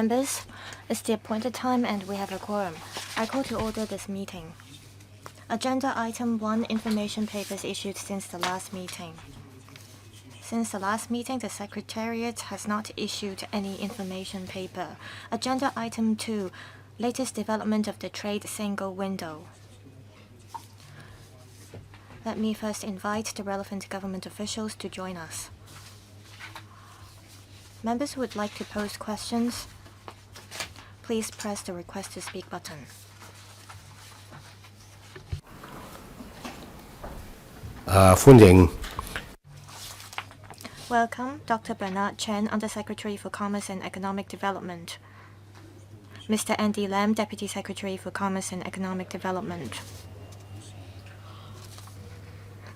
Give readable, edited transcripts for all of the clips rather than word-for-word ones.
Members, it's the appointed time and we have a quorum. I call to order this meeting. Agenda item 1, information papers issued since the last meeting. Since the last meeting, the Secretariat has not issued any information paper. Agenda item 2, latest development of the trade single window. Let me first invite the relevant government officials to join us. Members who would like to pose questions, please press the Request to Speak button. Welcome, Dr. Bernard Chen, Undersecretary for Commerce and Economic Development. Mr. Andy Lam, Deputy Secretary for Commerce and Economic Development.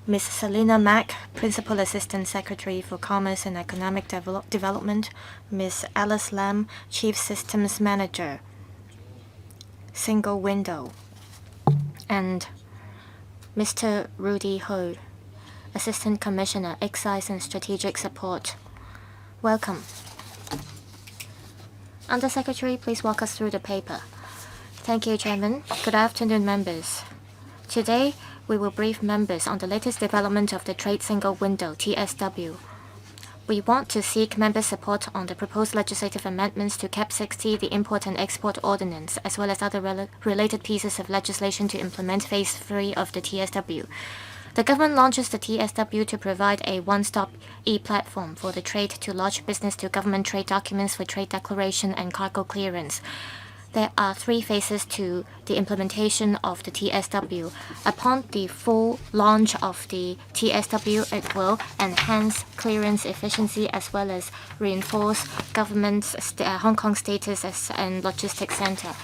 Ms. Selina Mack, Principal Assistant Secretary for Commerce and Economic Development. Ms. Alice Lam, Chief Systems Manager, Single Window. And Mr. Rudy Ho, Assistant Commissioner, Excise and Strategic Support. Welcome. Undersecretary, please walk us through the paper. Thank you, Chairman. Good afternoon, members. Today, we will brief members on the latest development of the Trade Single Window, TSW. We want to seek member support on the proposed legislative amendments to Cap 60, the Import and Export Ordinance, as well as other related pieces of legislation to implement Phase 3 of the TSW. The government launches the TSW to provide a one-stop e-platform for the trade to lodge business-to-government trade documents for trade declaration and cargo clearance. There are 3 phases to the implementation of the TSW. Upon the full launch of the TSW, it will enhance clearance efficiency as well as reinforce government's Hong Kong status as a logistics center.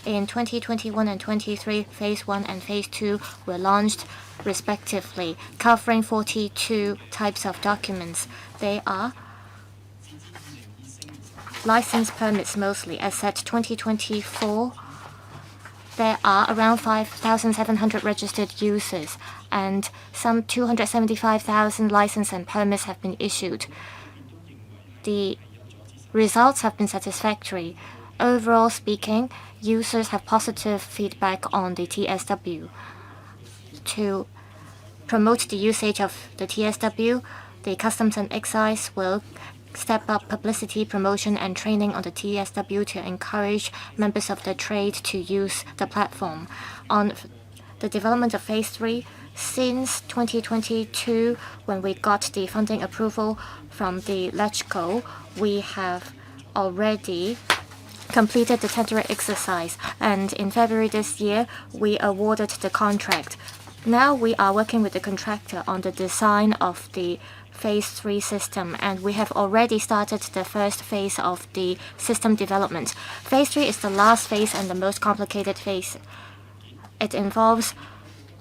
In 2021 and 23, Phase 1 and Phase 2 were launched respectively, covering 42 types of documents. They are license permits mostly. As at 2024, there are around 5,700 registered users and some 275,000 licenses and permits have been issued. The results have been satisfactory. Overall speaking, users have positive feedback on the TSW. To promote the usage of the TSW, the Customs and Excise will step up publicity, promotion, and training on the TSW to encourage members of the trade to use the platform. On the development of Phase 3, since 2022, when we got the funding approval from the LegCo, we have already completed the tendering exercise, and in February this year, we awarded the contract. Now we are working with the contractor on the design of the Phase 3 system, and we have already started the first phase of the system development. Phase 3 is the last phase and the most complicated phase. It involves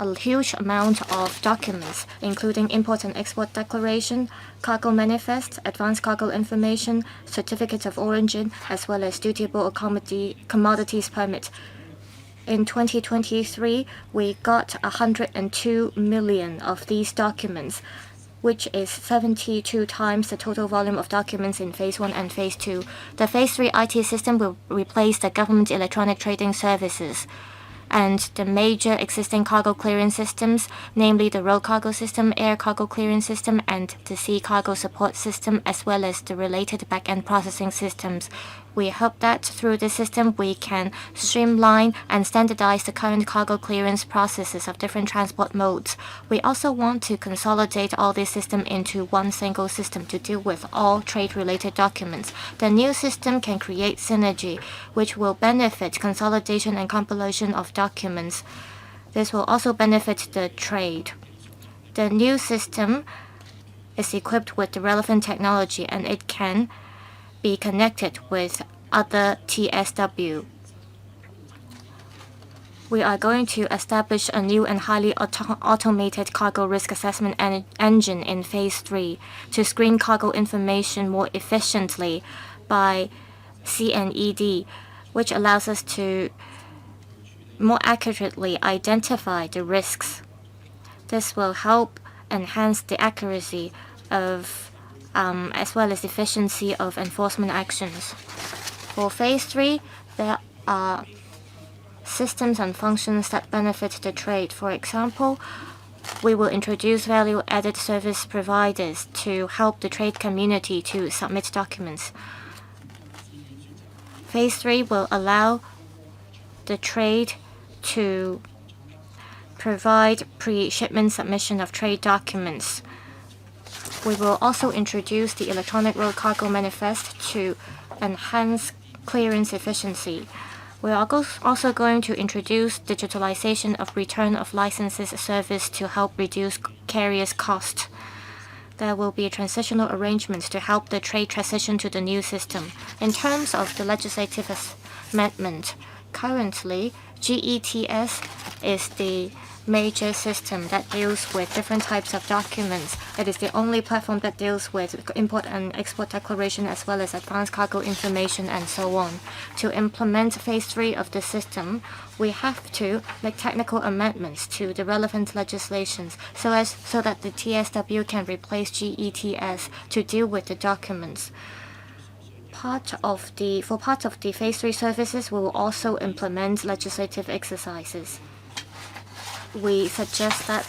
a huge amount of documents, including import and export declaration, cargo manifest, advanced cargo information, certificate of origin, as well as dutiable commodities permit. In 2023, we got 102 million of these documents, which is 72 times the total volume of documents in Phase 1 and Phase 2. The Phase 3 IT system will replace the government electronic trading services and the major existing cargo clearance systems, namely the road cargo system, air cargo clearance system, and the sea cargo support system, as well as the related back-end processing systems. We hope that through this system, we can streamline and standardize the current cargo clearance processes of different transport modes. We also want to consolidate all this system into one single system to deal with all trade-related documents. The new system can create synergy, which will benefit consolidation and compilation of documents. This will also benefit the trade. The new system is equipped with the relevant technology, and it can be connected with other TSW. We are going to establish a new and highly automated cargo risk assessment engine in Phase 3 to screen cargo information more efficiently by CNED, which allows us to more accurately identify the risks. This will help enhance the accuracy of as well as efficiency of enforcement actions. For phase 3, there are systems and functions that benefit the trade. For example, we will introduce value-added service providers to help the trade community to submit documents. Phase 3 will allow the trade to provide pre-shipment submission of trade documents. We will also introduce the electronic road cargo manifest to enhance clearance efficiency. We are also going to introduce digitalization of return of licenses service to help reduce carriers' cost. There will be transitional arrangements to help the trade transition to the new system. In terms of the legislative amendment, currently, GETS is the major system that deals with different types of documents. It is the only platform that deals with import and export declaration as well as advanced cargo information and so on. To implement phase 3 of the system, we have to make technical amendments to the relevant legislations so that the TSW can replace GETS to deal with the documents. For part of the phase 3 services, we will also implement legislative exercises. We suggest that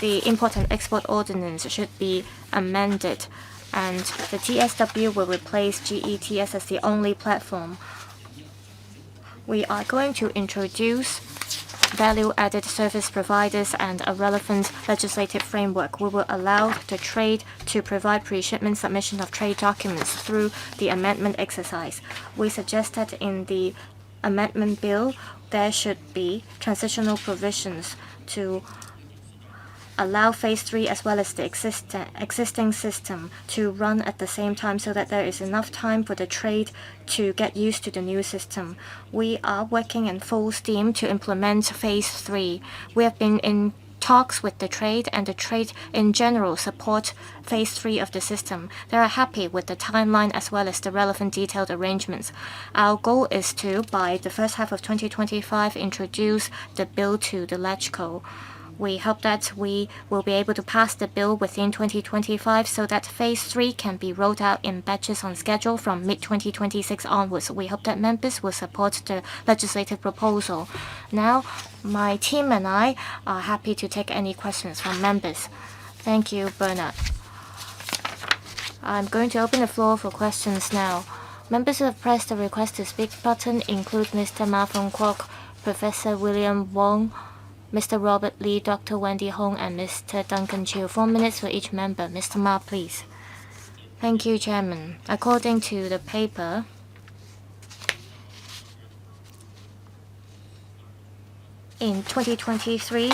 the import and export ordinance should be amended, and the TSW will replace GETS as the only platform. We are going to introduce value-added service providers and a relevant legislative framework. We will allow the trade to provide pre-shipment submission of trade documents through the amendment exercise. We suggest that in the amendment bill, there should be transitional provisions to allow phase 3 as well as the existing system to run at the same time so that there is enough time for the trade to get used to the new system. We are working in full steam to implement phase 3. We have been in talks with the trade, and the trade in general support phase 3 of the system. They are happy with the timeline as well as the relevant detailed arrangements. Our goal is to, by the first half of 2025, introduce the bill to the LegCo. We hope that we will be able to pass the bill within 2025 so that phase 3 can be rolled out in batches on schedule from mid-2026 onwards. We hope that members will support the legislative proposal. Now, my team and I are happy to take any questions from members. Thank you, Bernard. I'm going to open the floor for questions now. Members who have pressed the request to speak button include Mr. Ma Feng-kwok, Professor William Wong, Mr. Robert Lee, Dr. Wendy Hong, and Mr. Duncan Chiu. 4 minutes for each member. Mr. Ma, please. Thank you, Chairman. According to the paper, in 2023,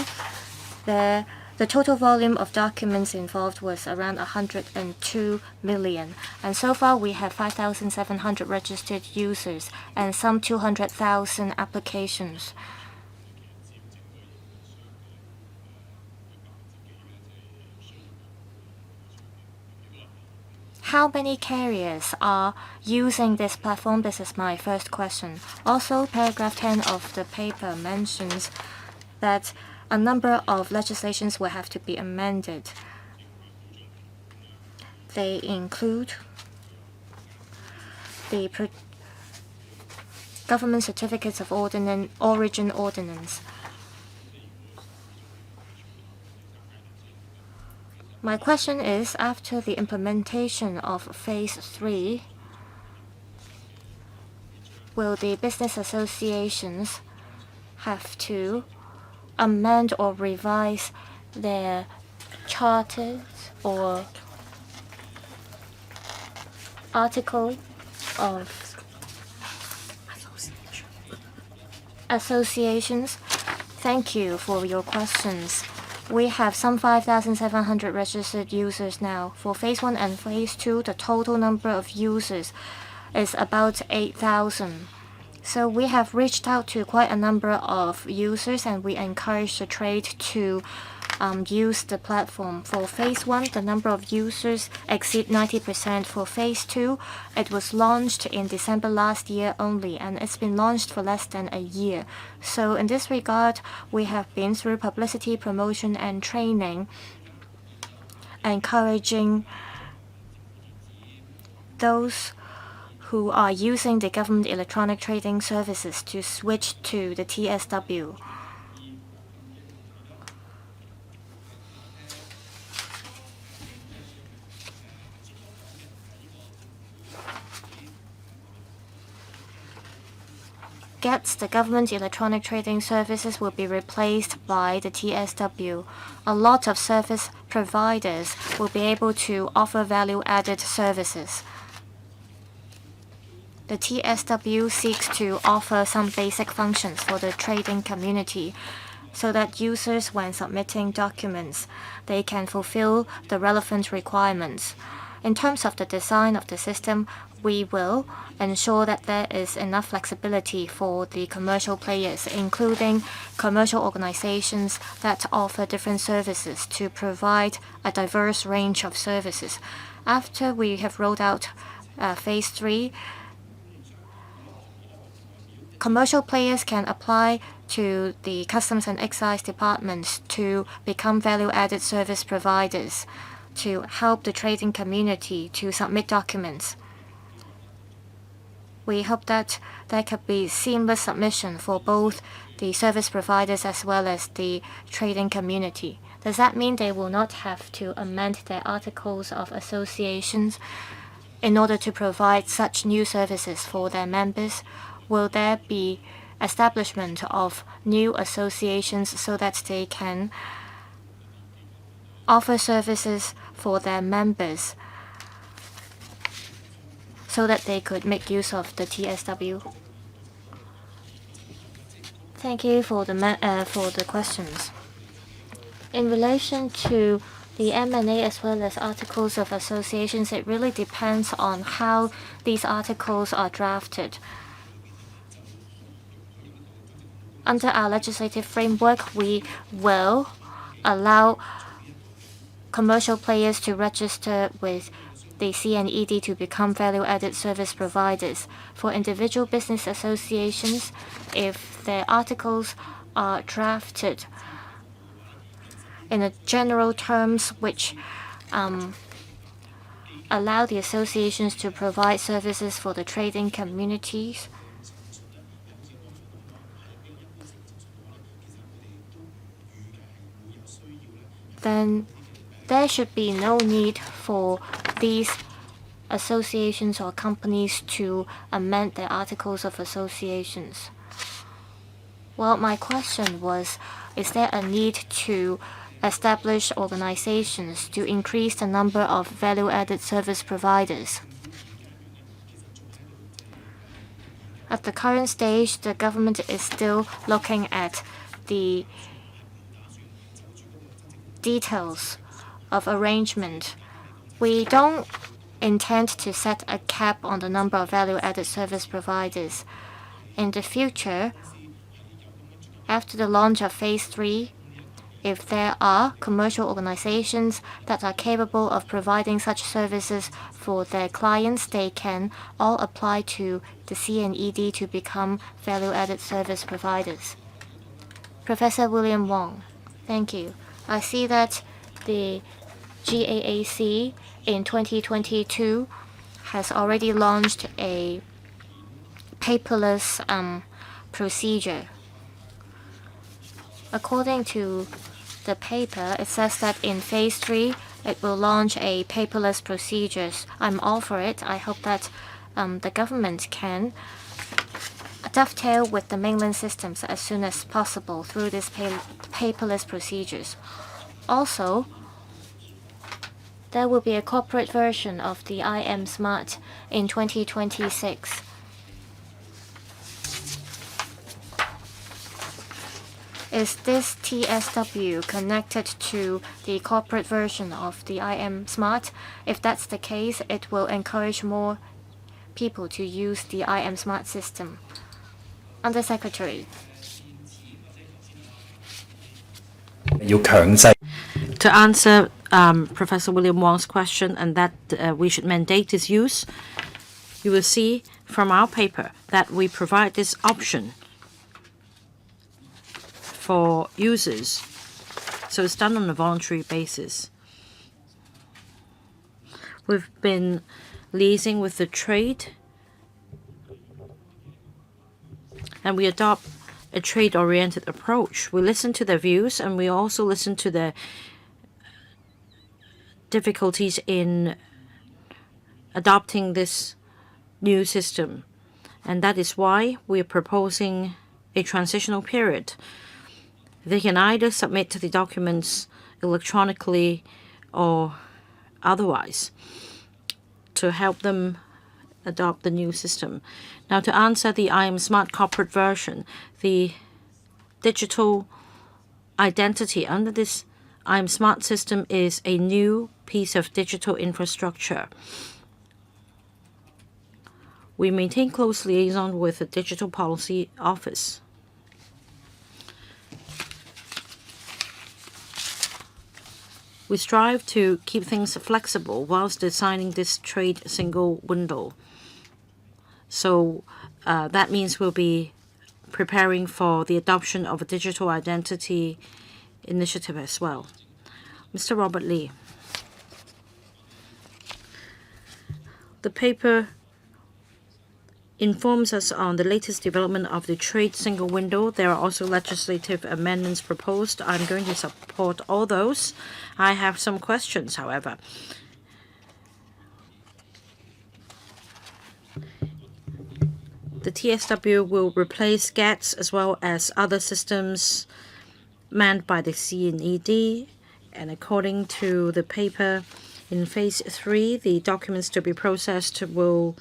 the total volume of documents involved was around 102 million. And so far, we have 5,700 registered users and some 200,000 applications. How many carriers are using this platform? This is my first question. Also, paragraph 10 of the paper mentions that a number of legislations will have to be amended. They include the government certificates of origin ordinance. My question is, after the implementation of phase 3, will the business associations have to amend or revise their charters or article of associations? Thank you for your questions. We have some 5,700 registered users now. For phase 1 and phase 2, the total number of users is about 8,000. So we have reached out to quite a number of users, and we encourage the trade to use the platform. For phase 1, the number of users exceed 90%. For phase 2, it was launched in December last year only, and it's been launched for less than a year. So in this regard, we have been through publicity, promotion, and training, encouraging those who are using the government electronic trading services to switch to the TSW. The government electronic trading services will be replaced by the TSW. A lot of service providers will be able to offer value-added services. The TSW seeks to offer some basic functions for the trading community so that users, when submitting documents, they can fulfill the relevant requirements. In terms of the design of the system, we will ensure that there is enough flexibility for the commercial players, including commercial organizations that offer different services to provide a diverse range of services. After we have rolled out phase 3, commercial players can apply to the Customs and Excise departments to become value-added service providers to help the trading community to submit documents. We hope that there could be seamless submission for both the service providers as well as the trading community. Does that mean they will not have to amend their articles of associations in order to provide such new services for their members? Will there be establishment of new associations so that they can offer services for their members so that they could make use of the TSW? Thank you for the questions. In relation to the M&A as well as articles of associations, it really depends on how these articles are drafted. Under our legislative framework, we will allow commercial players to register with the CNED to become value-added service providers. For individual business associations, if their articles are drafted in a general terms which allow the associations to provide services for the trading communities, then there should be no need for these associations or companies to amend their articles of associations. Well, my question was, is there a need to establish organizations to increase the number of value-added service providers? At the current stage, the government is still looking at the details of arrangement. We don't intend to set a cap on the number of value-added service providers. In the future, after the launch of phase 3, if there are commercial organizations that are capable of providing such services for their clients, they can all apply to the CNED to become value-added service providers. Professor William Wong, thank you. I see that the GAAC in 2022 has already launched a paperless procedure. According to the paper, it says that in phase 3, it will launch a paperless procedures. I'm all for it. I hope that the government can dovetail with the mainland systems as soon as possible through this paperless procedures. Also, there will be a corporate version of the IM Smart in 2026. Is this TSW connected to the corporate version of the IM Smart? If that's the case, it will encourage more people to use the IM Smart system. Undersecretary. To answer Professor William Wong's question, and that we should mandate its use, you will see from our paper that we provide this option for users. So it's done on a voluntary basis. We've been liaising with the trade and we adopt a trade-oriented approach. We listen to their views, and we also listen to the difficulties in adopting this new system. And that is why we are proposing a transitional period. They can either submit the documents electronically or otherwise to help them adopt the new system. Now, to answer the I Am Smart corporate version, the digital identity under this I Am Smart system is a new piece of digital infrastructure. We maintain close liaison with the Digital Policy Office. We strive to keep things flexible whilst designing this trade single window. So that means we'll be preparing for the adoption of a digital identity initiative as well. Mr. Robert Lee. The paper informs us on the latest development of the trade single window. There are also legislative amendments proposed. I'm going to support all those. I have some questions, however. The TSW will replace GATS as well as other systems manned by the CNED, and according to the paper, in Phase 3, the documents to be processed will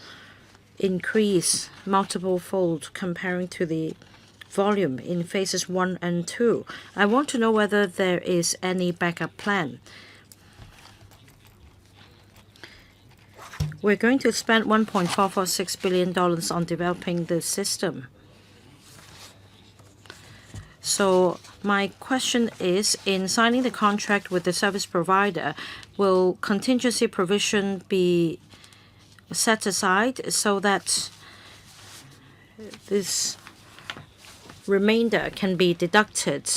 increase multiple-fold comparing to the volume in Phases 1 and 2. I want to know whether there is any backup plan. We're going to spend $1.446 billion on developing the system. So my question is, in signing the contract with the service provider, will contingency provision be set aside so that this remainder can be deducted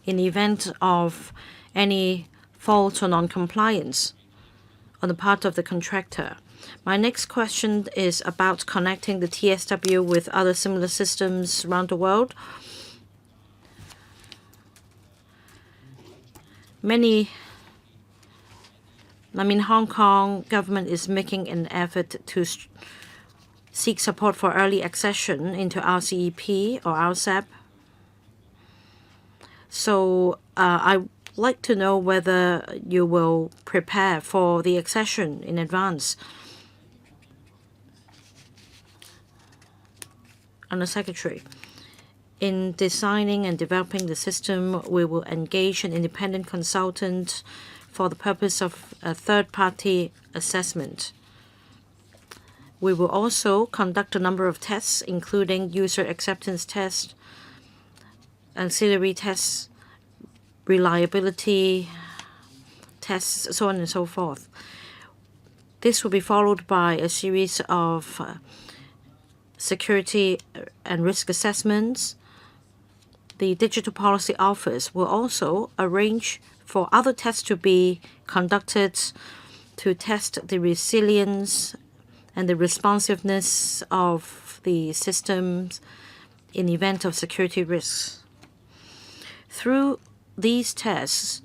in the event of any fault or non-compliance on the part of the contractor? My next question is about connecting the TSW with other similar systems around the world. Hong Kong government is making an effort to seek support for early accession into RCEP or RCEP. So I'd like to know whether you will prepare for the accession in advance. Under Secretary, in designing and developing the system, we will engage an independent consultant for the purpose of a third-party assessment. We will also conduct a number of tests, including user acceptance tests, ancillary tests, reliability tests, so on and so forth. This will be followed by a series of security and risk assessments. The Digital Policy Office will also arrange for other tests to be conducted to test the resilience and the responsiveness of the systems in the event of security risks. Through these tests,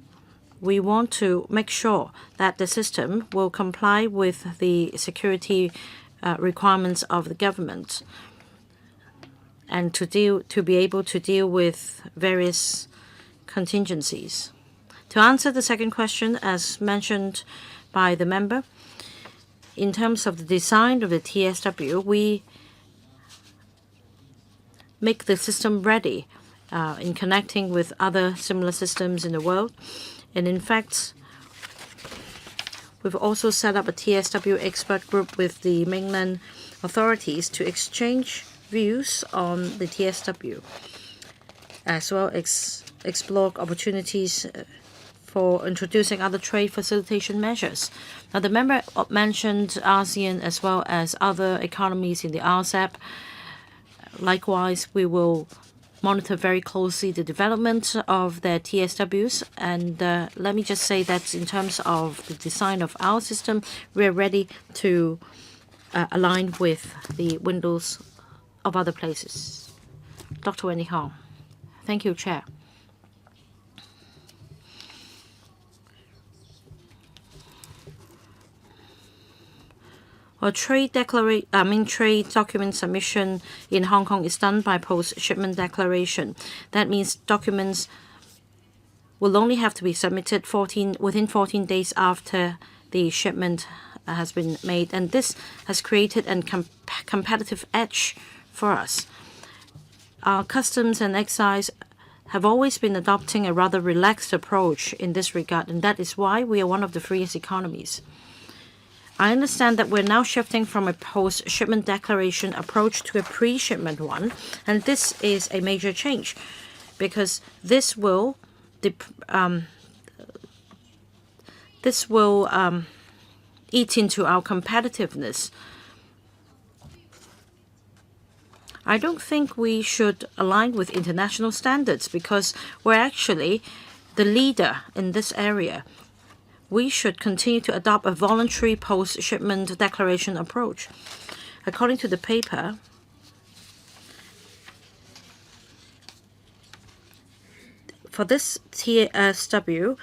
we want to make sure that the system will comply with the security requirements of the government and to be able to deal with various contingencies. To answer the second question, as mentioned by the member, in terms of the design of the TSW, we make the system ready in connecting with other similar systems in the world. And in fact, we've also set up a TSW expert group with the mainland authorities to exchange views on the TSW, as well as explore opportunities for introducing other trade facilitation measures. Now, the member mentioned ASEAN as well as other economies in the RCEP. Likewise, we will monitor very closely the development of their TSWs. And let me just say that in terms of the design of our system, we're ready to align with the windows of other places. Dr. Wendy Hong. Thank you, Chair. A trade document submission in Hong Kong is done by post-shipment declaration. That means documents will only have to be submitted within 14 days after the shipment has been made, and this has created a competitive edge for us. Our customs and excise have always been adopting a rather relaxed approach in this regard, and that is why we are one of the freest economies. I understand that we're now shifting from a post-shipment declaration approach to a pre-shipment one, and this is a major change because this will eat into our competitiveness. I don't think we should align with international standards because we're actually the leader in this area. We should continue to adopt a voluntary post-shipment declaration approach. According to the paper, for this TSW,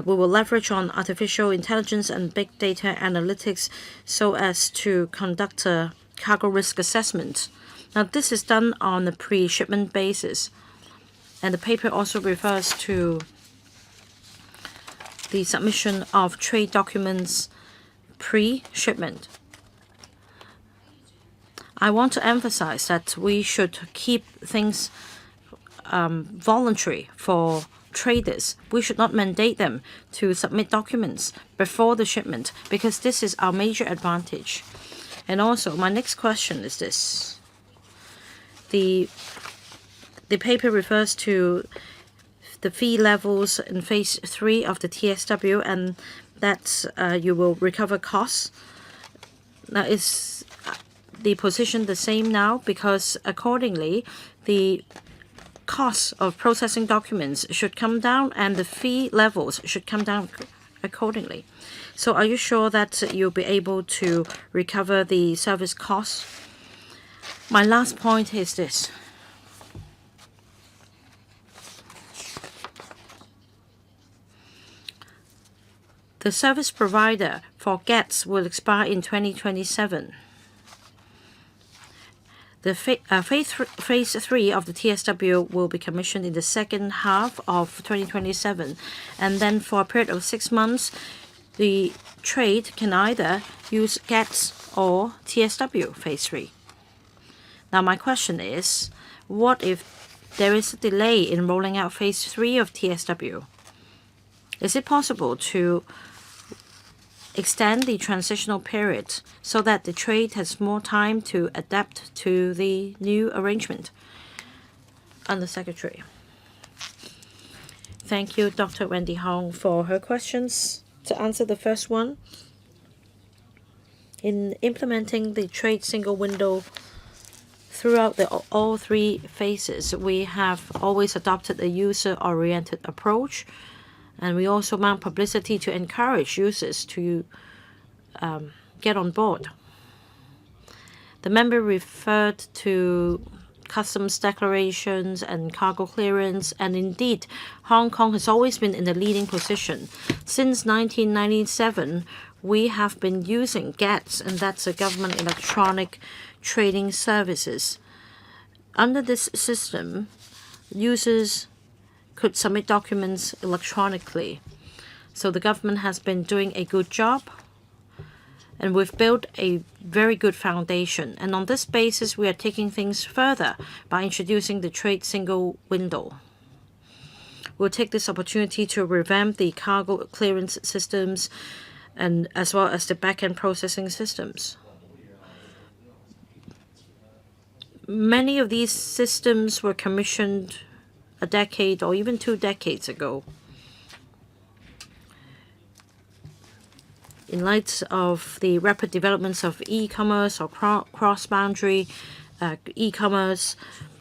we will leverage on artificial intelligence and big data analytics so as to conduct a cargo risk assessment. Now, this is done on a pre-shipment basis, and the paper also refers to the submission of trade documents pre-shipment. I want to emphasize that we should keep things voluntary for traders. We should not mandate them to submit documents before the shipment because this is our major advantage. And also, my next question is this. The paper refers to the fee levels in phase 3 of the TSW, and that you will recover costs. Now, is the position the same now? Because accordingly, the costs of processing documents should come down and the fee levels should come down accordingly. So are you sure that you'll be able to recover the service costs? My last point is this. The service provider for GATS will expire in 2027. The phase 3 of the TSW will be commissioned in the second half of 2027. And then for a period of 6 months, the trade can either use GATS or TSW phase 3. Now, my question is, what if there is a delay in rolling out phase 3 of TSW? Is it possible to extend the transitional period so that the trade has more time to adapt to the new arrangement? Under Secretary. Thank you, Dr. Wendy Hong, for her questions. To answer the first one, in implementing the trade single window throughout all 3 phases, we have always adopted a user-oriented approach. And we also mount publicity to encourage users to get on board. The member referred to customs declarations and cargo clearance, and indeed, Hong Kong has always been in the leading position. Since 1997, we have been using GATS, and that's a government electronic trading services. Under this system, users could submit documents electronically. So the government has been doing a good job, and we've built a very good foundation. And on this basis, we are taking things further by introducing the trade single window. We'll take this opportunity to revamp the cargo clearance systems and as well as the back-end processing systems. Many of these systems were commissioned a decade or even 2 decades ago. In light of the rapid developments of e-commerce or cross-boundary e-commerce,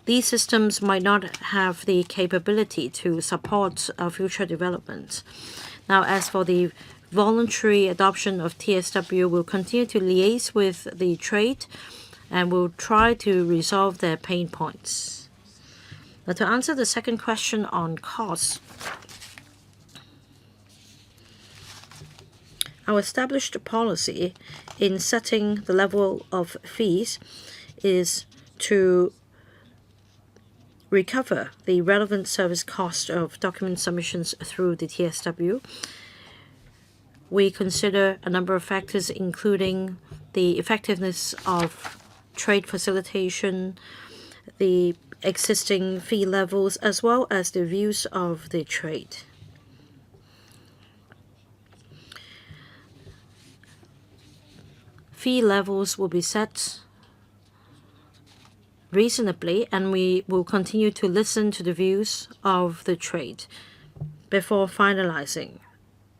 these systems might not have the capability to support future development. Now, as for the voluntary adoption of TSW, we'll continue to liaise with the trade and we'll try to resolve their pain points. Now, to answer the second question on costs, our established policy in setting the level of fees is to recover the relevant service cost of document submissions through the TSW. We consider a number of factors, including the effectiveness of trade facilitation, the existing fee levels, as well as the views of the trade. Fee levels will be set reasonably, and we will continue to listen to the views of the trade before finalizing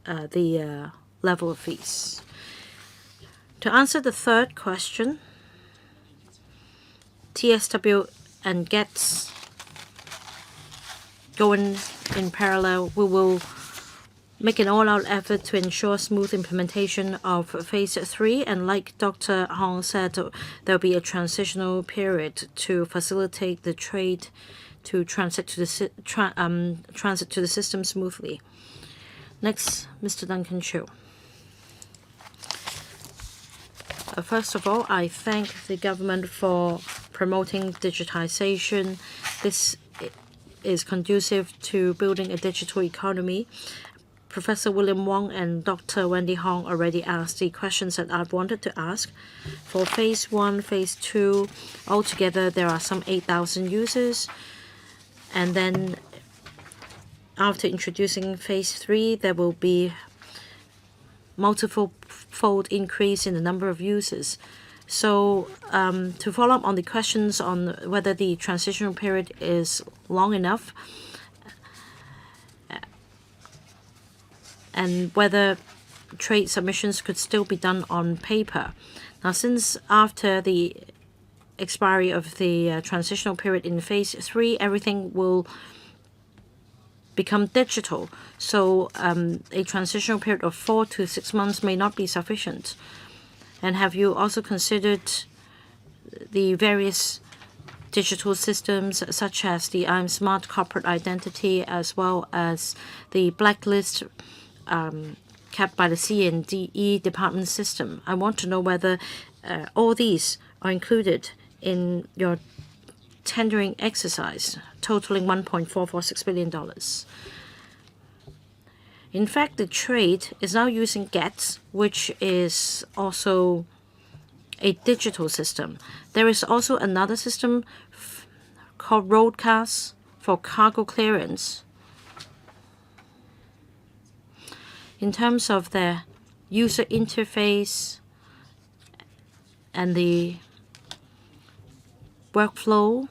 the level of fees. To answer the third question, TSW and GETS going in parallel. We will make an all-out effort to ensure smooth implementation of Phase 3, and like Dr. Hong said, there will be a transitional period to facilitate the trade to transit to the system smoothly. Next, Mr. Duncan Chiu. First of all, I thank the government for promoting digitization. This is conducive to building a digital economy. Professor William Wong and Dr. Wendy Hong already asked the questions that I've wanted to ask. For Phase 1, Phase 2, altogether there are some 8,000 users. And then after introducing Phase 3, there will be multiple-fold increase in the number of users. So to follow up on the questions on whether the transitional period is long enough and whether trade submissions could still be done on paper. Now, since after the expiry of the transitional period in Phase 3, everything will become digital. So a transitional period of 4 to 6 months may not be sufficient. And have you also considered the various digital systems such as the I'm Smart corporate identity as well as the blacklist kept by the C&DE department system? I want to know whether all these are included in your tendering exercise, totaling $1.446 billion. In fact, the trade is now using GETS, which is also a digital system. There is also another system called Roadcast for cargo clearance. In terms of their user interface and the workflow,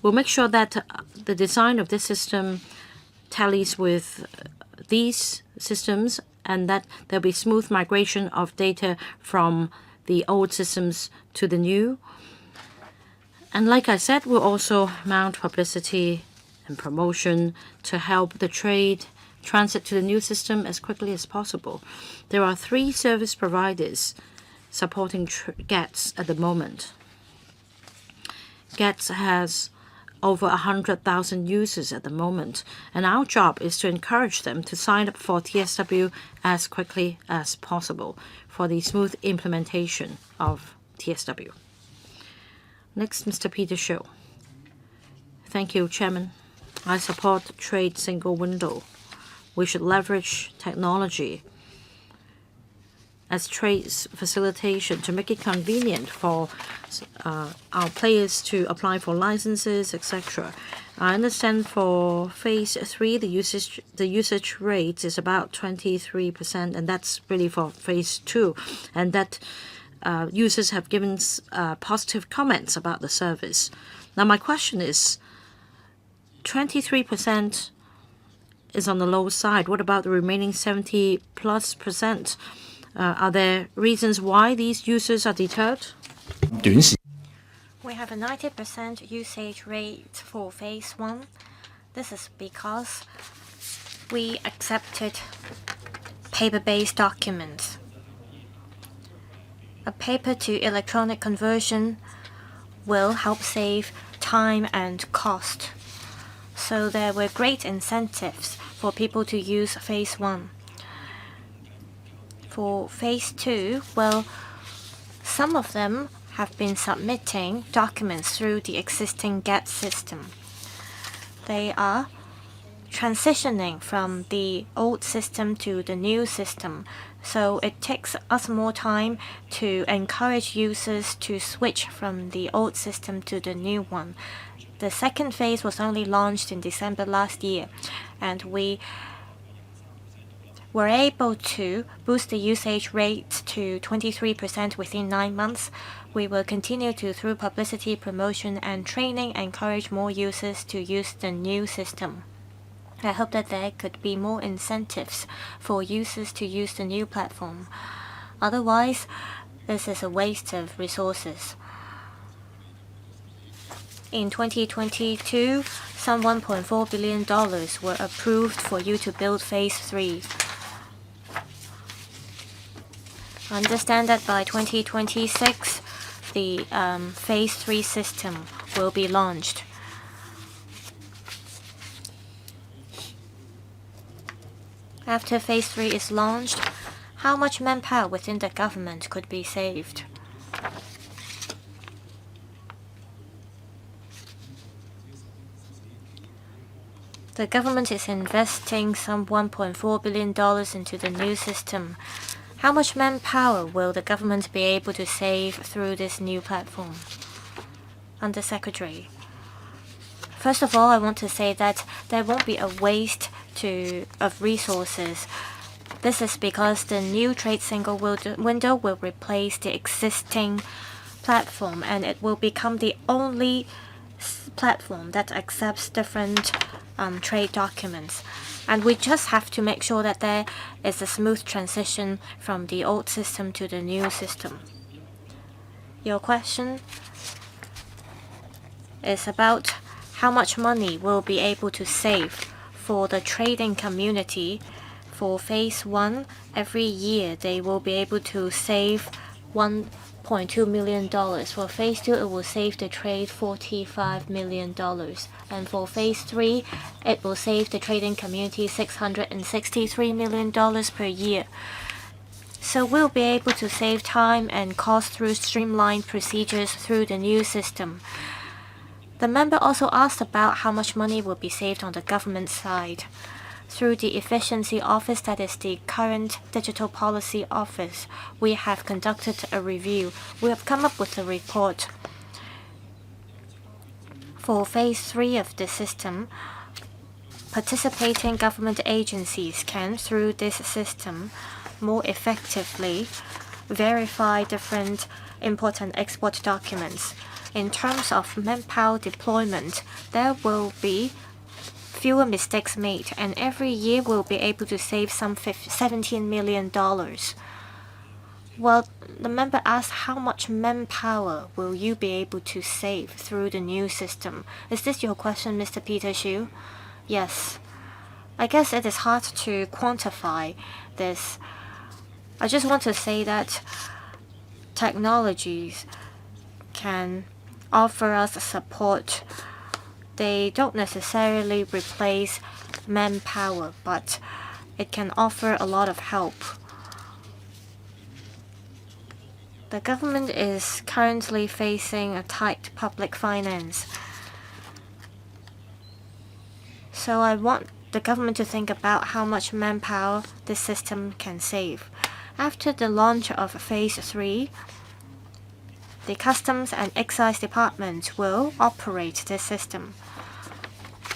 we'll make sure that the design of this system tallies with these systems and that there'll be smooth migration of data from the old systems to the new. And like I said, we'll also mount publicity and promotion to help the trade transit to the new system as quickly as possible. There are 3 service providers supporting GETS at the moment. GETS has over 100,000 users at the moment, and our job is to encourage them to sign up for TSW as quickly as possible for the smooth implementation of TSW. Next, Mr. Peter Shiu. Thank you, Chairman. I support trade single window. We should leverage technology as trade facilitation to make it convenient for our players to apply for licenses, etc. I understand for Phase 3, the usage rate is about 23%, and that's really for Phase 2, and that users have given positive comments about the service. Now, my question is, 23% is on the low side. What about the remaining 70+%? Are there reasons why these users are deterred? We have a 90% usage rate for Phase 1. This is because we accepted paper-based documents. A paper to electronic conversion will help save time and cost. So there were great incentives for people to use phase 1. For phase 2, well, some of them have been submitting documents through the existing GET system. They are transitioning from the old system to the new system, so it takes us more time to encourage users to switch from the old system to the new one. The second phase was only launched in December last year, and we were able to boost the usage rate to 23% within 9 months. We will continue to, through publicity, promotion, and training, encourage more users to use the new system. I hope that there could be more incentives for users to use the new platform. Otherwise, this is a waste of resources. In 2022, some $1.4 billion were approved for you to build phase 3. Understand that by 2026, the phase 3 system will be launched. After phase 3 is launched, how much manpower within the government could be saved? The government is investing some $1.4 billion into the new system. How much manpower will the government be able to save through this new platform? Undersecretary. First of all, I want to say that there won't be a waste of resources. This is because the new trade single window will replace the existing platform, and it will become the only platform that accepts different trade documents. And we just have to make sure that there is a smooth transition from the old system to the new system. Your question is about how much money we'll be able to save for the trading community. For phase 1, every year they will be able to save $1.2 million. For phase 2, it will save the trade $45 million. And for phase 3, it will save the trading community $663 million per year. So we'll be able to save time and cost through streamlined procedures through the new system. The member also asked about how much money will be saved on the government side. Through the Efficiency Office, that is the current Digital Policy Office, we have conducted a review. We have come up with a report. For phase 3 of the system, participating government agencies can, through this system, more effectively verify different import and export documents. In terms of manpower deployment, there will be fewer mistakes made, and every year we'll be able to save some $17 million. Well, the member asked how much manpower will you be able to save through the new system? Is this your question, Mr. Peter Xu? Yes. I guess it is hard to quantify this. I just want to say that technologies can offer us support. They don't necessarily replace manpower, but it can offer a lot of help. The government is currently facing a tight public finance. So I want the government to think about how much manpower this system can save. After the launch of phase 3, the Customs and Excise Department will operate this system.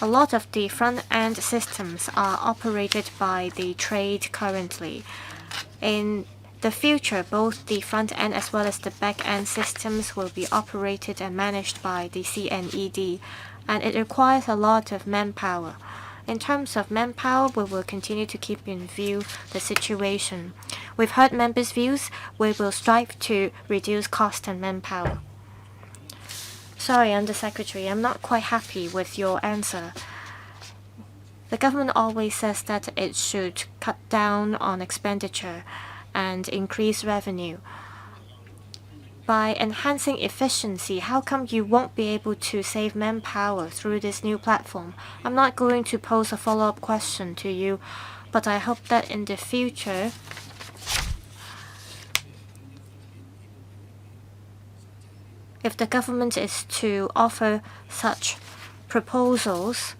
A lot of the front-end systems are operated by the trade currently. In the future, both the front-end as well as the back-end systems will be operated and managed by the CNED, and it requires a lot of manpower. In terms of manpower, we will continue to keep in view the situation. We've heard members' views. We will strive to reduce cost and manpower. Sorry, Undersecretary, I'm not quite happy with your answer. The government always says that it should cut down on expenditure and increase revenue. by enhancing efficiency, how come you won't be able to save manpower through this new platform? I'm not going to pose a follow-up question to you, but I hope that in the future, if the government is to offer such proposals,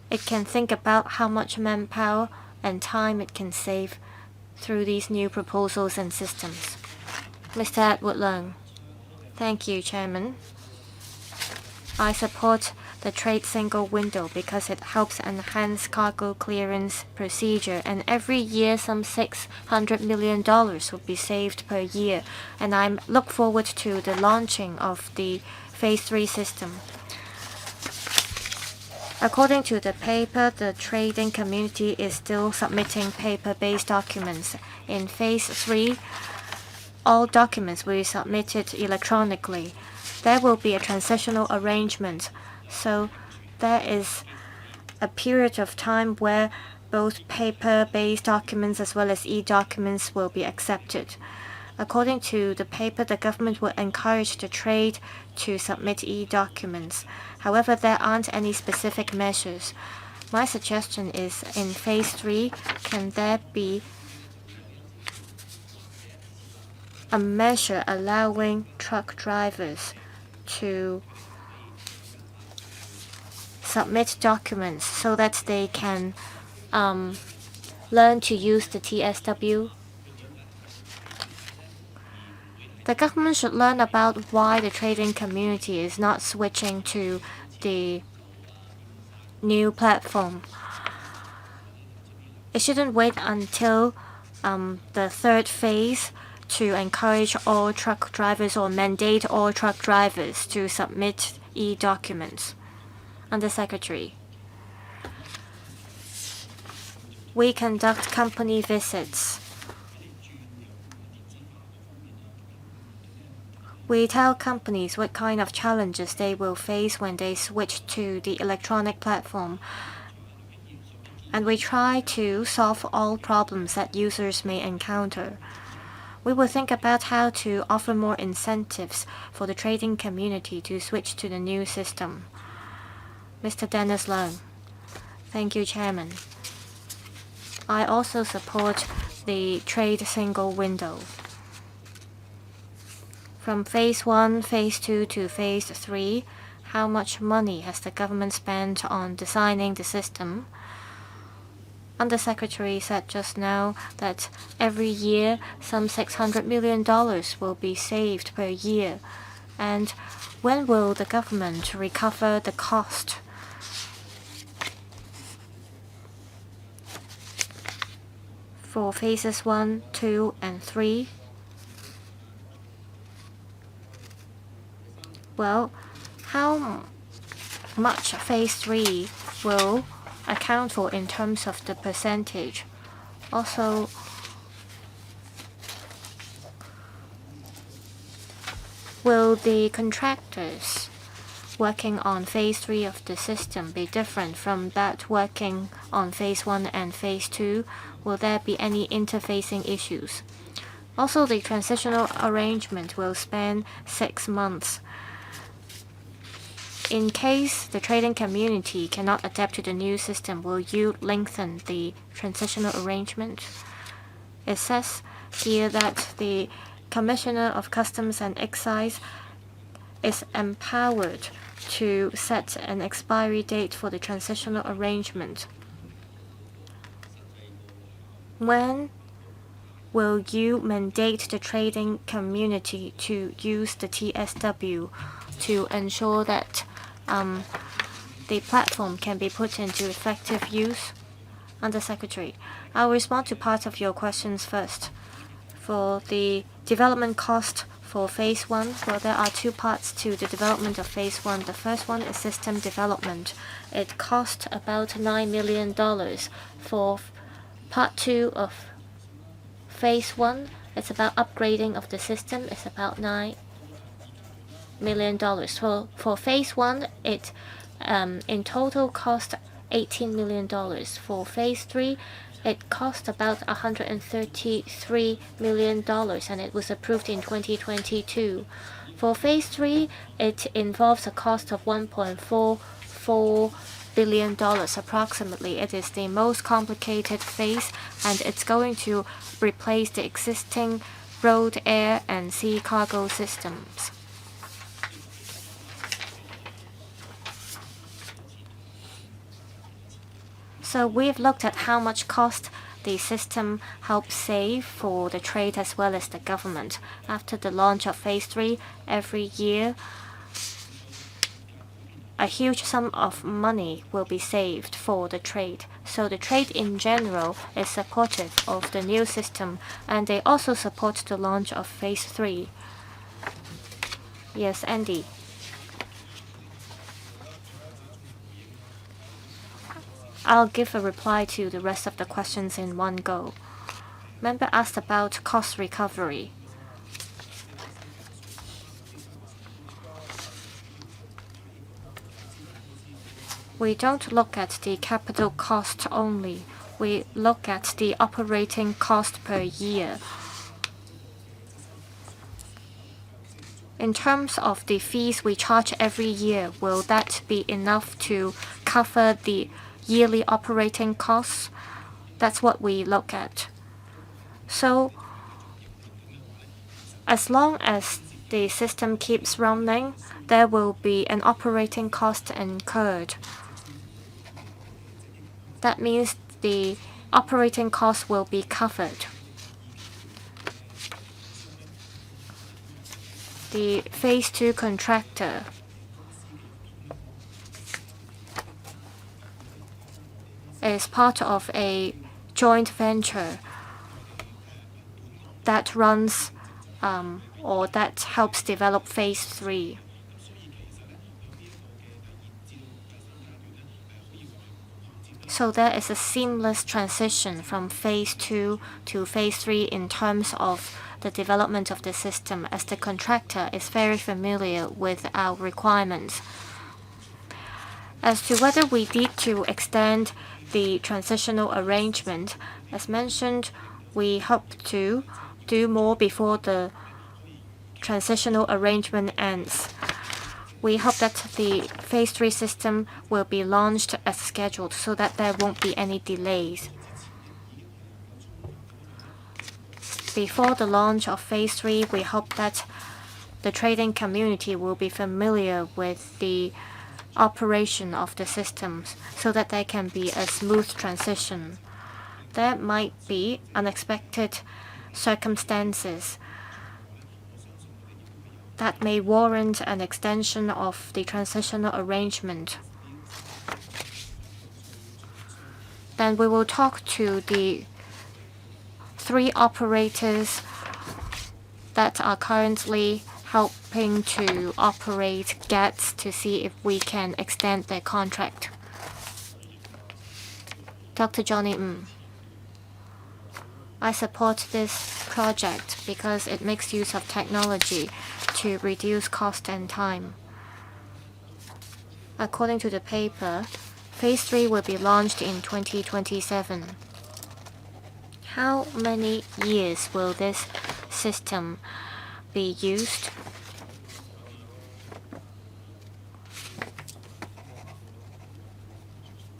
it can think about how much manpower and time it can save through these new proposals and systems. Mr. Edward Leung. Thank you, Chairman. I support the trade single window because it helps enhance cargo clearance procedure, and every year some $600 million will be saved per year, and I look forward to the launching of the Phase 3 system. According to the paper, the trading community is still submitting paper-based documents. In Phase 3, all documents will be submitted electronically. There will be a transitional arrangement, so there is a period of time where both paper-based documents as well as e-documents will be accepted. According to the paper, the government will encourage the trade to submit e-documents. However, there aren't any specific measures. My suggestion is in Phase 3, can there be a measure allowing truck drivers to submit documents so that they can learn to use the TSW? The government should learn about why the trading community is not switching to the new platform. It shouldn't wait until the third phase to encourage all truck drivers or mandate all truck drivers to submit e-documents. Under Secretary, we conduct company visits. We tell companies what kind of challenges they will face when they switch to the electronic platform, and we try to solve all problems that users may encounter. We will think about how to offer more incentives for the trading community to switch to the new system. Mr. Dennis Leung. Thank you, Chairman. I also support the trade single window. From Phase 1, Phase 2 to Phase 3, how much money has the government spent on designing the system? Under Secretary said just now that every year some $600 million will be saved per year. And when will the government recover the cost? For Phases 1, 2, and 3? Well, how much Phase 3 will account for in terms of the percentage? Also, will the contractors working on Phase 3 of the system be different from that working on Phase 1 and Phase 2? Will there be any interfacing issues? Also, the transitional arrangement will span 6 months. In case the trading community cannot adapt to the new system, will you lengthen the transitional arrangement? It says here that the Commissioner of Customs and Excise is empowered to set an expiry date for the transitional arrangement. When will you mandate the trading community to use the TSW to ensure that the platform can be put into effective use? Under Secretary, I'll respond to part of your questions first. For the development cost for Phase 1, well, there are 2 parts to the development of Phase 1. The first one is system development. It cost about $9 million. For Part 2 of Phase 1, it's about upgrading of the system. It's about $9 million. For Phase 1, it in total cost $18 million. For Phase 3, It cost about $133 million, and it was approved in 2022. For phase 3, it involves a cost of $1.44 billion approximately. It is the most complicated phase, and it's going to replace the existing road, air, and sea cargo systems. So we've looked at how much cost the system helps save for the trade as well as the government. After the launch of phase 3, every year a huge sum of money will be saved for the trade. So the trade in general is supportive of the new system, and they also support the launch of phase 3. Yes, Andy. I'll give a reply to the rest of the questions in one go. Member asked about cost recovery. We don't look at the capital cost only. We look at the operating cost per year. In terms of the fees we charge every year, will that be enough to cover the yearly operating costs? That's what we look at. So, as long as the system keeps running, there will be an operating cost incurred. That means the operating cost will be covered. The phase 2 contractor is part of a joint venture that runs or that helps develop phase 3. So there is a seamless transition from phase 2 to phase 3 in terms of the development of the system, as the contractor is very familiar with our requirements. As to whether we need to extend the transitional arrangement, as mentioned, we hope to do more before the transitional arrangement ends. We hope that the phase 3 system will be launched as scheduled so that there won't be any delays. Before the launch of phase 3, we hope that the trading community will be familiar with the operation of the systems so that there can be a smooth transition. There might be unexpected circumstances that may warrant an extension of the transitional arrangement. Then we will talk to the 3 operators that are currently helping to operate GATS to see if we can extend their contract. Dr. Johnny Ng. I support this project because it makes use of technology to reduce cost and time. According to the paper, phase 3 will be launched in 2027. How many years will this system be used?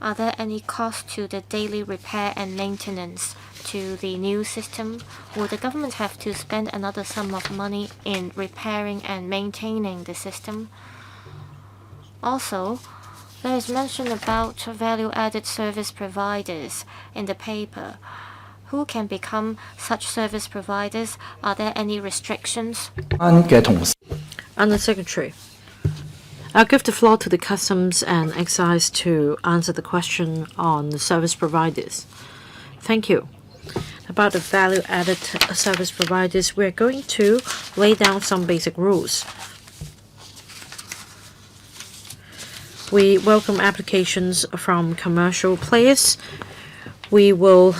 Are there any costs to the daily repair and maintenance to the new system? Will the government have to spend another sum of money in repairing and maintaining the system? Also, there is mention about value-added service providers in the paper. Who can become such service providers? Are there any restrictions? Under Secretary, I'll give the floor to the Customs and Excise to answer the question on the service providers. Thank you. About the value-added service providers, we're going to lay down some basic rules. We welcome applications from commercial players. We will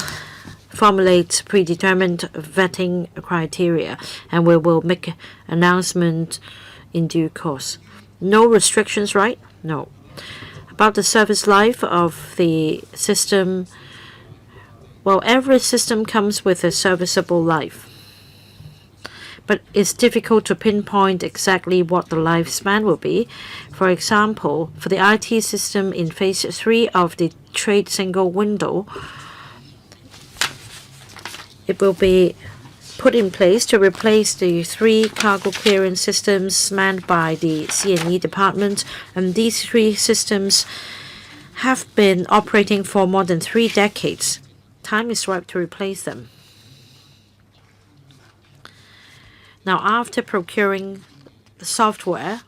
formulate predetermined vetting criteria, and we will make announcement in due course. No restrictions, right? No. About the service life of the system, Well, every system comes with a serviceable life, but it's difficult to pinpoint exactly what the lifespan will be. For example, for the IT system in phase 3 of the trade single window, it will be put in place to replace the 3 cargo clearance systems manned by the C&E department, and these 3 systems have been operating for more than 3 decades. Time is ripe to replace them. Now, after procuring the software,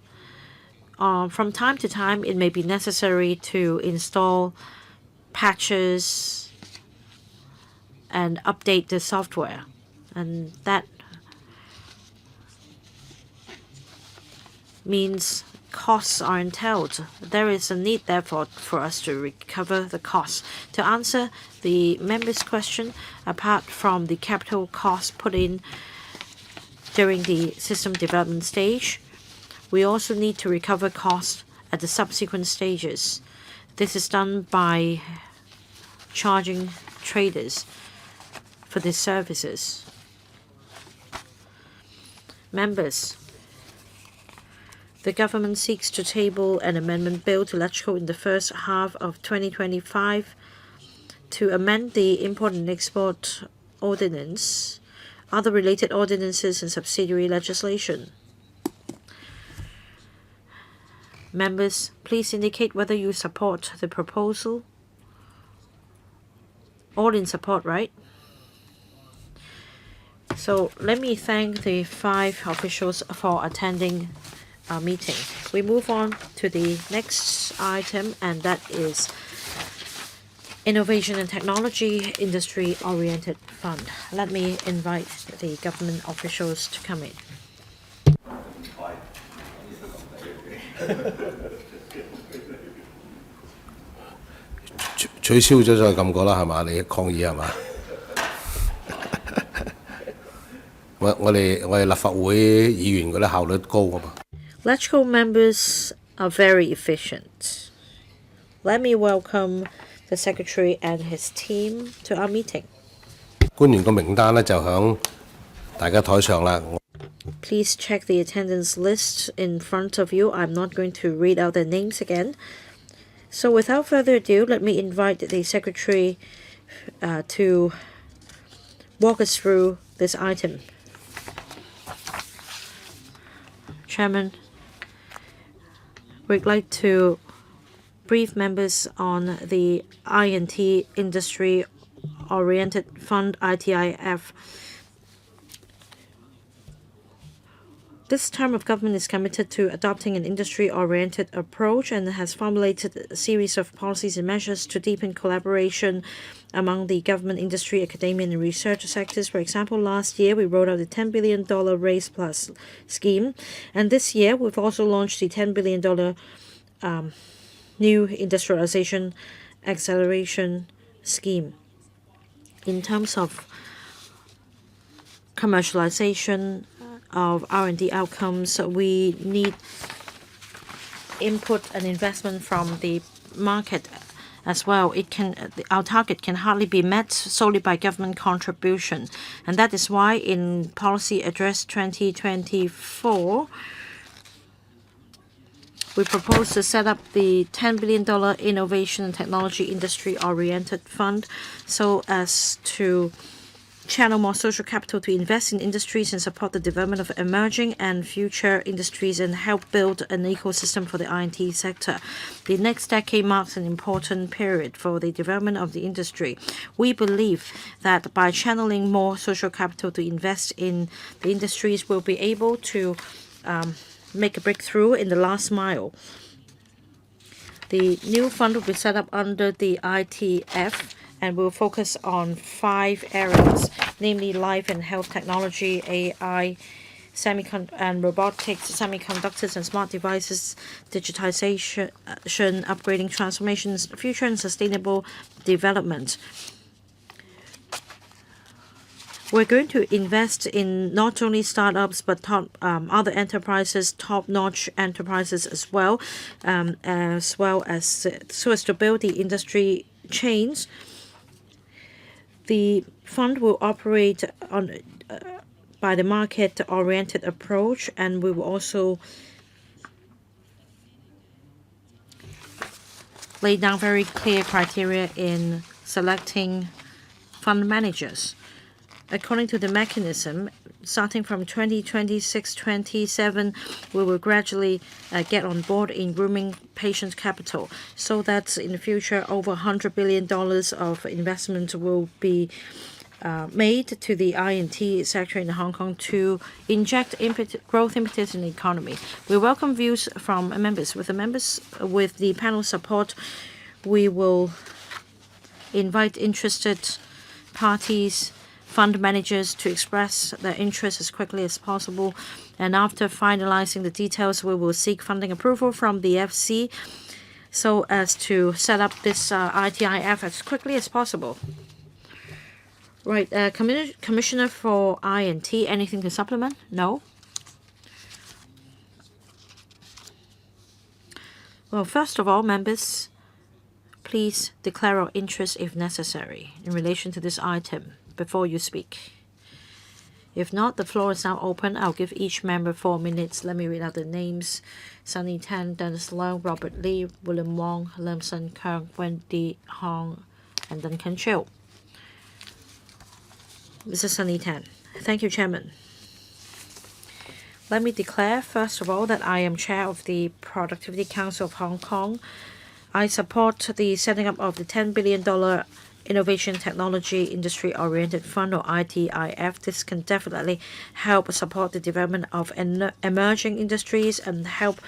from time to time, it may be necessary to install patches and update the software, and that means costs are entailed. There is a need, therefore, for us to recover the costs. To answer the members' question, apart from the capital costs put in during the system development stage, we also need to recover costs at the subsequent stages. This is done by charging traders for these services. Members, the government seeks to table an amendment bill to Electrical in the first half of 2025 to amend the Import and Export Ordinance, other related ordinances, and subsidiary legislation. Members, please indicate whether you support the proposal. All in support, right? So let me thank the 5 officials for attending our meeting. We move on to the next item, and that is Innovation and Technology Industry Oriented Fund. Let me invite the government officials to come in. 取消咗再撳過啦，係嘛？你抗議係嘛？我哋立法會議員嗰啲效率高啊嘛。Electrical members are very efficient. Let me welcome the Secretary and his team to our meeting. 官員個名單咧就響大家台上啦。Please check the attendance list in front of you. I'm not going to read out their names again. So without further ado, let me invite the Secretary to walk us through this item. Chairman, we'd like to brief members on the I&T Industry Oriented Fund, ITIF. This term of government is committed to adopting an industry-oriented approach and has formulated a series of policies and measures to deepen collaboration among the government, industry, academia, and research sectors. For example, last year we rolled out the $10 billion Race Plus scheme, and this year we've also launched the $10 billion new industrialization acceleration scheme. In terms of commercialization of R&D outcomes, we need input and investment from the market as well. Our target can hardly be met solely by government contribution, and that is why in Policy Address 2024, we propose to set up the $10 billion Innovation and Technology Industry Oriented Fund so as to channel more social capital to invest in industries and support the development of emerging and future industries and help build an ecosystem for the I&T sector. The next decade marks an important period for the development of the industry. We believe that by channeling more social capital to invest in the industries, we'll be able to make a breakthrough in the last mile. The new fund will be set up under the ITF and will focus on 5 areas, namely life and health technology, AI, and robotics, semiconductors and smart devices, digitization, upgrading, transformations, future and sustainable development. We're going to invest in not only startups but other enterprises, top-notch enterprises as well as so as to build the industry chains. The fund will operate by the market-oriented approach, and we will also lay down very clear criteria in selecting fund managers. According to the mechanism, starting from 2026-27, we will gradually get on board in grooming patient capital so that in the future over $100 billion of investment will be made to the I&T sector in Hong Kong to inject growth impetus in the economy. We welcome views from members. With the panel support, we will invite interested parties, fund managers to express their interest as quickly as possible. And after finalizing the details, we will seek funding approval from the FC so as to set up this ITIF as quickly as possible. Right, Commissioner for I&T, anything to supplement? No? Well, first of all, members, please declare your interest if necessary in relation to this item before you speak. If not, the floor is now open. I'll give each member 4 minutes. Let me read out the names. Sunny Tan, Dennis Leung, Robert Lee, William Wong, Lim Sun Kang, Wendy Hong, and Duncan Chiu. Mr. Sunny Tan. Thank you, Chairman. Let me declare, first of all, that I am Chair of the Productivity Council of Hong Kong. I support the setting up of the $10 billion Innovation Technology Industry Oriented Fund, or ITIF. This can definitely help support the development of emerging industries and help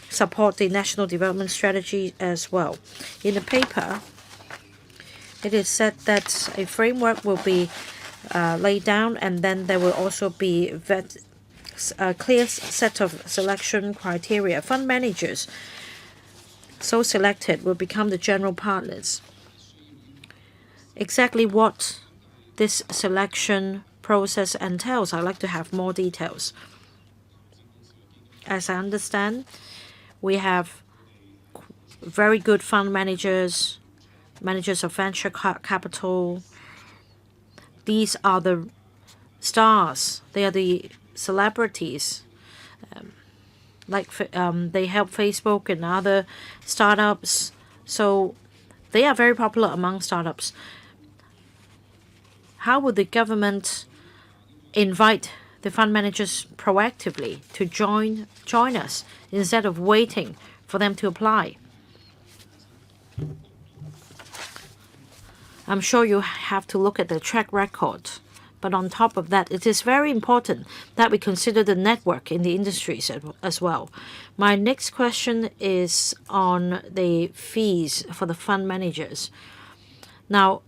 support the national development strategy as well. In the paper, it is said that a framework will be laid down, and then there will also be a clear set of selection criteria. Fund managers so selected will become the general partners. Exactly what this selection process entails, I'd like to have more details. As I understand, we have very good fund managers, managers of venture capital. These are the stars. They are the celebrities. They help Facebook and other startups. So they are very popular among startups. How would the government invite the fund managers proactively to join us instead of waiting for them to apply? I'm sure you have to look at the track record. But on top of that, it is very important that we consider the network in the industries as well. My next question is on the fees for the fund managers. Now,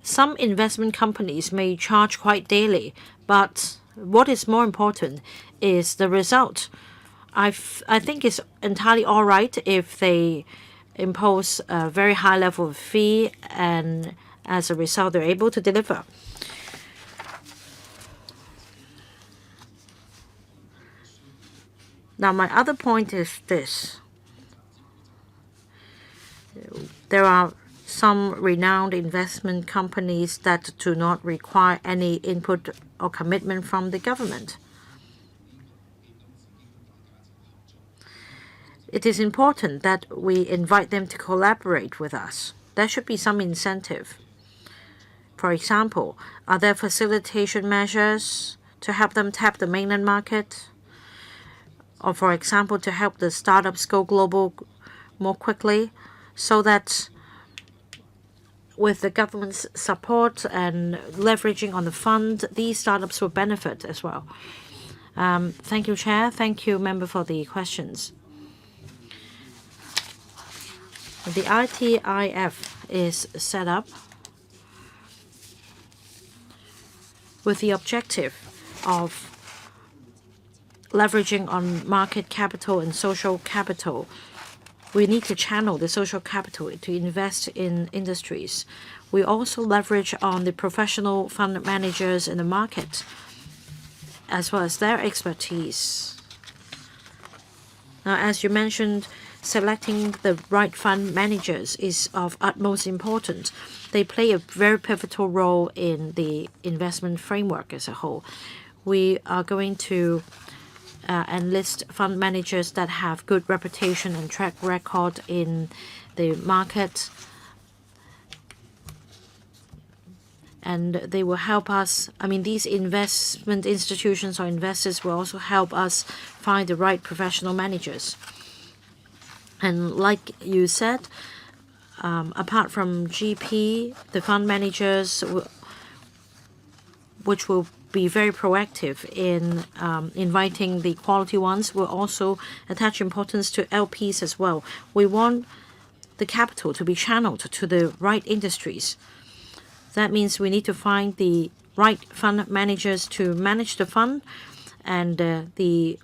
some investment companies may charge quite daily, but what is more important is the result. I think it's entirely all right if they impose a very high level of fee, and as a result, they're able to deliver. Now, my other point is this. There are some renowned investment companies that do not require any input or commitment from the government. It is important that we invite them to collaborate with us. There should be some incentive. For example, are there facilitation measures to help them tap the mainland market? Or, for example, to help the startups go global more quickly, so that with the government's support and leveraging on the fund, these startups will benefit as well. Thank you, Chair. Thank you, Member, for the questions. The ITIF is set up with the objective of leveraging on market capital and social capital. We need to channel the social capital to invest in industries. We also leverage on the professional fund managers in the market, as well as their expertise. Now, as you mentioned, selecting the right fund managers is of utmost importance. They play a very pivotal role in the investment framework as a whole. We are going to enlist fund managers that have good reputation and track record in the market, and they will help us. I mean, these investment institutions or investors will also help us find the right professional managers. And like you said, apart from GP, the fund managers, which will be very proactive in inviting the quality ones, will also attach importance to LPs as well. We want the capital to be channeled to the right industries. That means we need to find the right fund managers to manage the fund, and the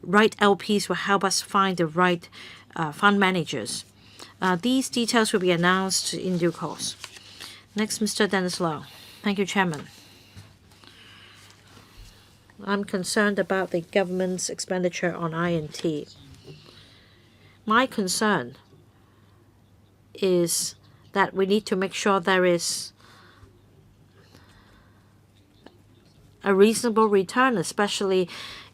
right LPs will help us find the right fund managers. These details will be announced in due course. Next, Mr. Dennis Lau. Thank you, Chairman. I'm concerned about the government's expenditure on I&T. My concern is that we need to make sure there is a reasonable return, especially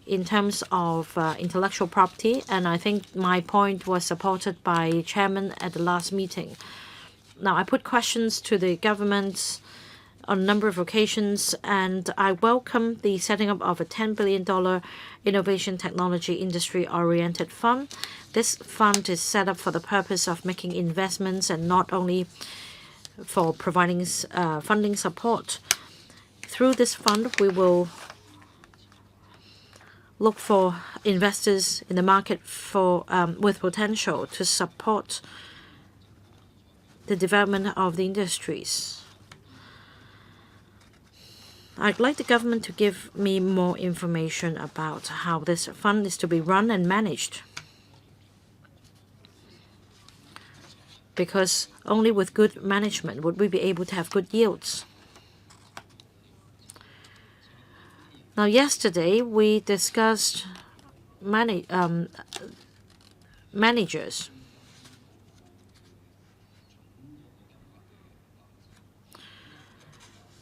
in terms of intellectual property. And I think my point was supported by Chairman at the last meeting. Now, I put questions to the government on a number of occasions, and I welcome the setting up of a $10 billion innovation technology industry-oriented fund. This fund is set up for the purpose of making investments and not only for providing funding support. Through this fund, we will look for investors in the market for with potential to support the development of the industries. I'd like the government to give me more information about how this fund is to be run and managed, because only with good management would we be able to have good yields. Now, yesterday we discussed managers.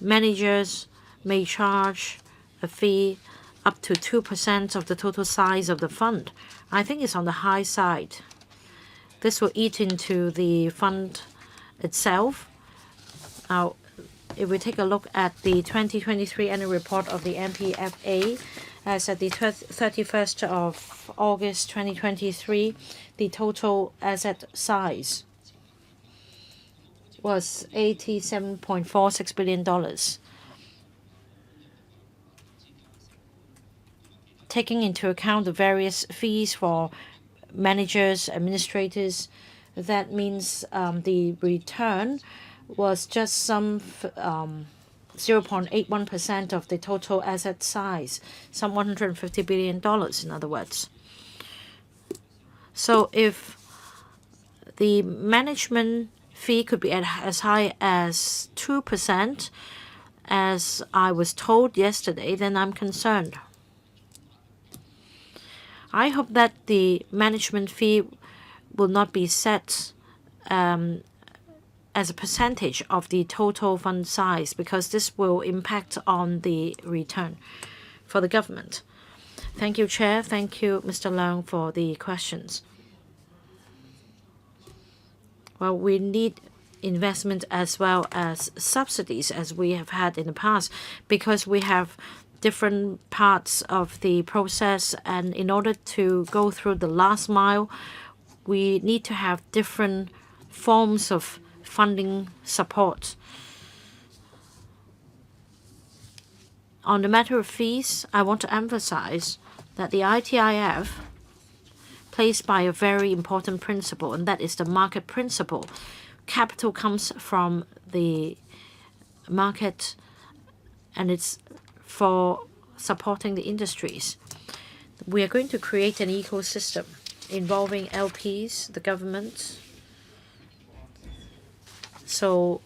Managers may charge a fee up to 2% of the total size of the fund. I think it's on the high side. This will eat into the fund itself. Now, if we take a look at the 2023 annual report of the MPFA, as at the 31st of August 2023, the total asset size was $87.46 billion. Taking into account the various fees for managers, administrators, that means the return was just some 0.81% of the total asset size, some $150 billion, in other words. So if the management fee could be as high as 2%, as I was told yesterday, then I'm concerned. I hope that the management fee will not be set as a percentage of the total fund size, because this will impact on the return for the government. Thank you, Chair. Thank you, Mr. Leung, for the questions. Well, we need investment as well as subsidies, as we have had in the past, because we have different parts of the process, and in order to go through the last mile, we need to have different forms of funding support. On the matter of fees, I want to emphasize that the ITIF plays by a very important principle, and that is the market principle. Capital comes from the market, and it's for supporting the industries. We are going to create an ecosystem involving LPs, the government. So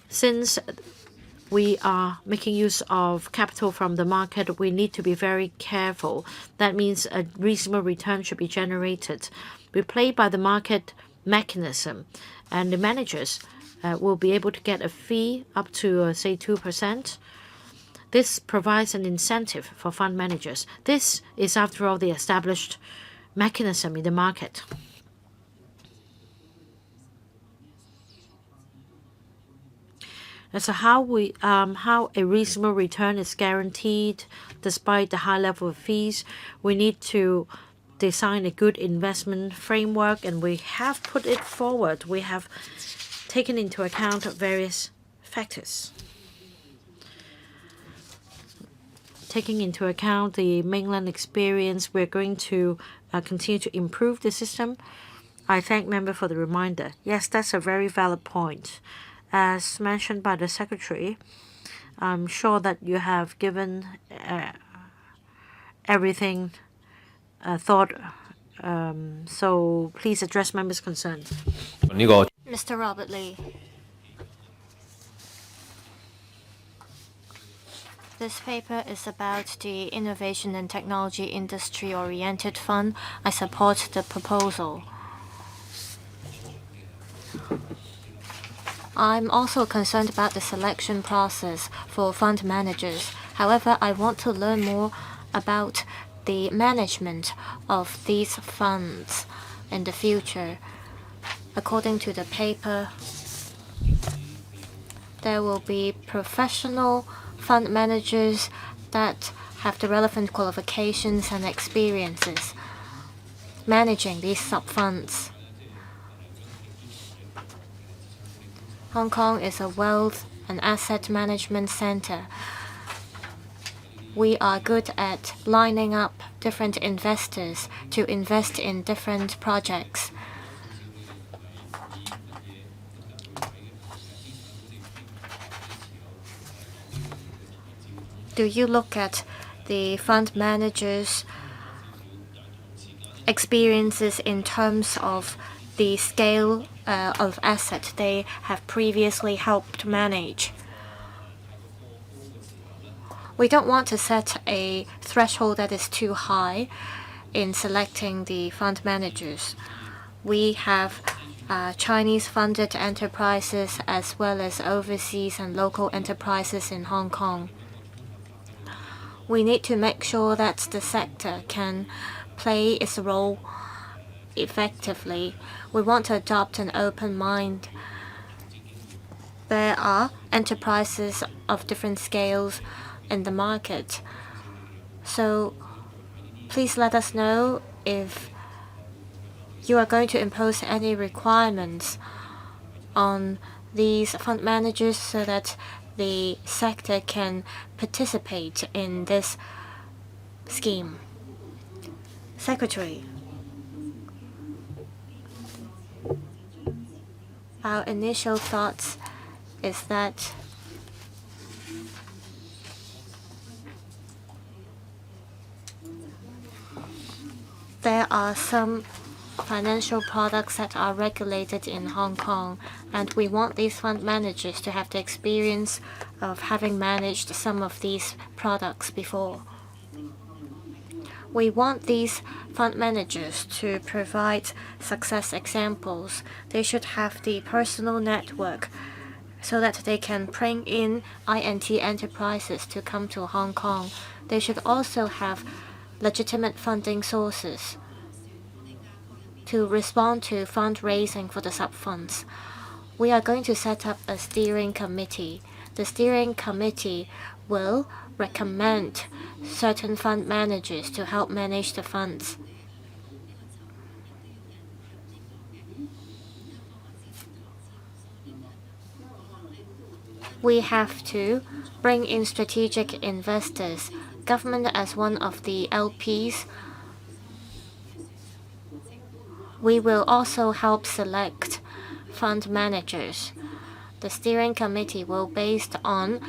since we are making use of capital from the market, we need to be very careful. That means a reasonable return should be generated. We play by the market mechanism, and the managers will be able to get a fee up to, say, 2%. This provides an incentive for fund managers. This is, after all, the established mechanism in the market. As to how a reasonable return is guaranteed despite the high level of fees, we need to design a good investment framework, and we have put it forward. We have taken into account various factors. Taking into account the mainland experience, we're going to continue to improve the system. I thank member for the reminder. Yes, that's a very valid point. As mentioned by the Secretary, I'm sure that you have given everything thought, so please address members' concerns. Mr. Robert Lee. This paper is about the Innovation and Technology Industry-Oriented Fund. I support the proposal. I'm also concerned about the selection process for fund managers. However, I want to learn more about the management of these funds in the future. According to the paper, there will be professional fund managers that have the relevant qualifications and experiences managing these sub-funds. Hong Kong is a wealth and asset management center. We are good at lining up different investors to invest in different projects. Do you look at the fund managers' experiences in terms of the scale of asset they have previously helped manage? We don't want to set a threshold that is too high in selecting the fund managers. We have Chinese-funded enterprises as well as overseas and local enterprises in Hong Kong. We need to make sure that the sector can play its role effectively. We want to adopt an open mind. There are enterprises of different scales in the market. So please let us know if you are going to impose any requirements on these fund managers so that the sector can participate in this scheme. Secretary, our initial thoughts is that there are some financial products that are regulated in Hong Kong, and we want these fund managers to have the experience of having managed some of these products before. We want these fund managers to provide success examples. They should have the personal network so that they can bring in INT enterprises to come to Hong Kong. They should also have legitimate funding sources to respond to fundraising for the sub-funds. We are going to set up a steering committee. The steering committee will recommend certain fund managers to help manage the funds. We have to bring in strategic investors, government as one of the LPs. We will also help select fund managers. The steering committee will, based on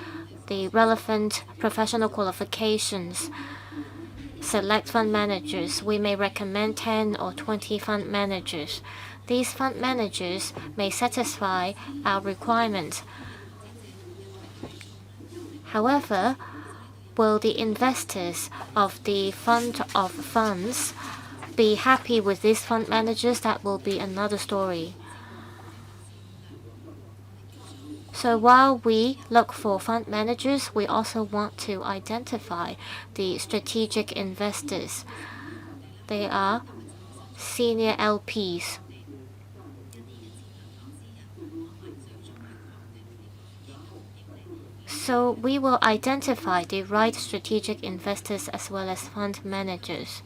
the relevant professional qualifications, select fund managers. We may recommend 10 or 20 fund managers. These fund managers may satisfy our requirements. However, will the investors of the fund of funds be happy with these fund managers, that will be another story. So while we look for fund managers, we also want to identify the strategic investors. They are senior LPs. So we will identify the right strategic investors as well as fund managers.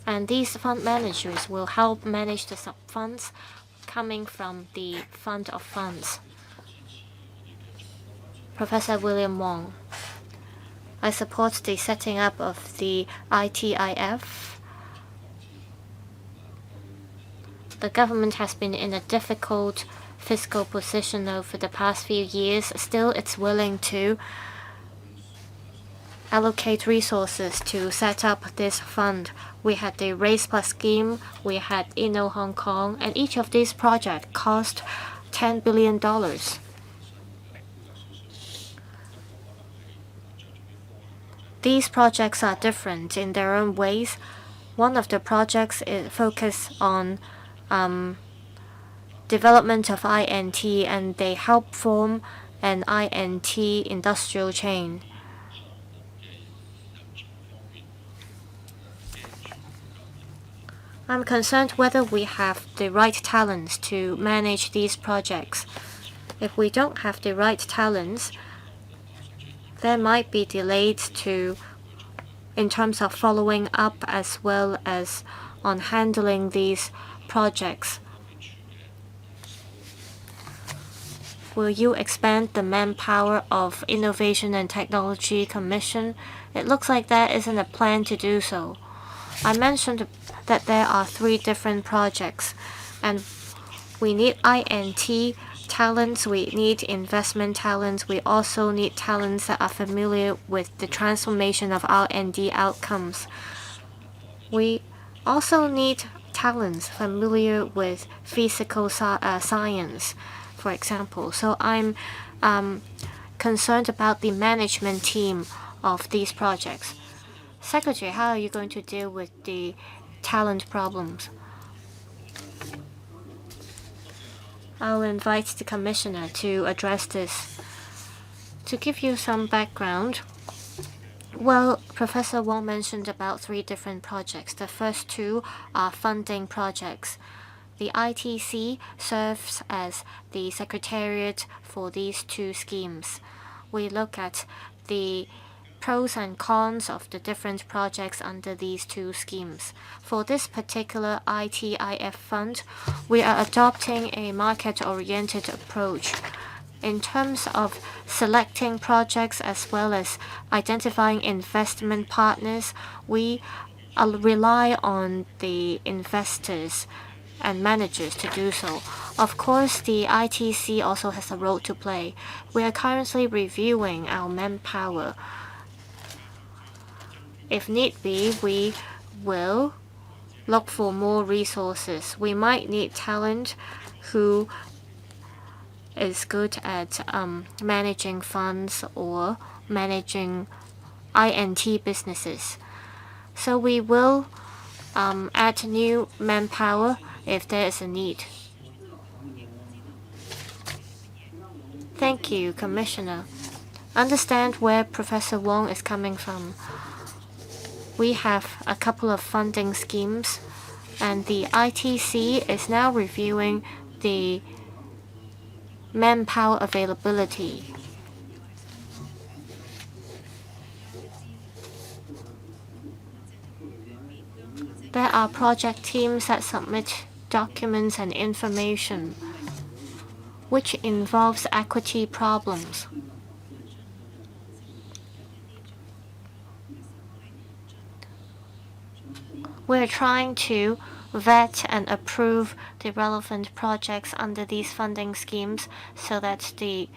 And these fund managers will help manage the sub-funds coming from the fund of funds. Professor William Wong. I support the setting up of the ITIF. The government has been in a difficult fiscal position over the past few years. Still, it's willing to allocate resources to set up this fund. We had the Race Plus scheme, we had Inno Hong Kong, and each of these projects cost $10 billion. These projects are different in their own ways. One of the projects focus on development of INT, and they help form an INT industrial chain. I'm concerned whether we have the right talents to manage these projects. If we don't have the right talents, there might be delays in terms of following up as well as on handling these projects. Will you expand the manpower of Innovation and Technology Commission? It looks like there isn't a plan to do so. I mentioned that there are 3 different projects, and we need INT talents, we need investment talents, we also need talents that are familiar with the transformation of R&D outcomes. We also need talents familiar with physical science, for example. So I'm concerned about the management team of these projects. Secretary, how are you going to deal with the talent problems? I'll invite the Commissioner to address this. To give you some background, well, Professor Wong mentioned about 3 different projects. The first 2 are funding projects. The ITC serves as the secretariat for these 2 schemes. We look at the pros and cons of the different projects under these 2 schemes. For this particular ITIF fund, we are adopting a market-oriented approach. In terms of selecting projects as well as identifying investment partners, we rely on the investors and managers to do so. Of course, the ITC also has a role to play. We are currently reviewing our manpower. If need be, we will look for more resources. We might need talent who is good at managing funds or managing INT businesses. So we will add new manpower if there is a need. Thank you, Commissioner. Understand where Professor Wong is coming from. We have a couple of funding schemes, and the ITC is now reviewing the manpower availability. There are project teams that submit documents and information, which involves equity problems. We're trying to vet and approve the relevant projects under these funding schemes so that the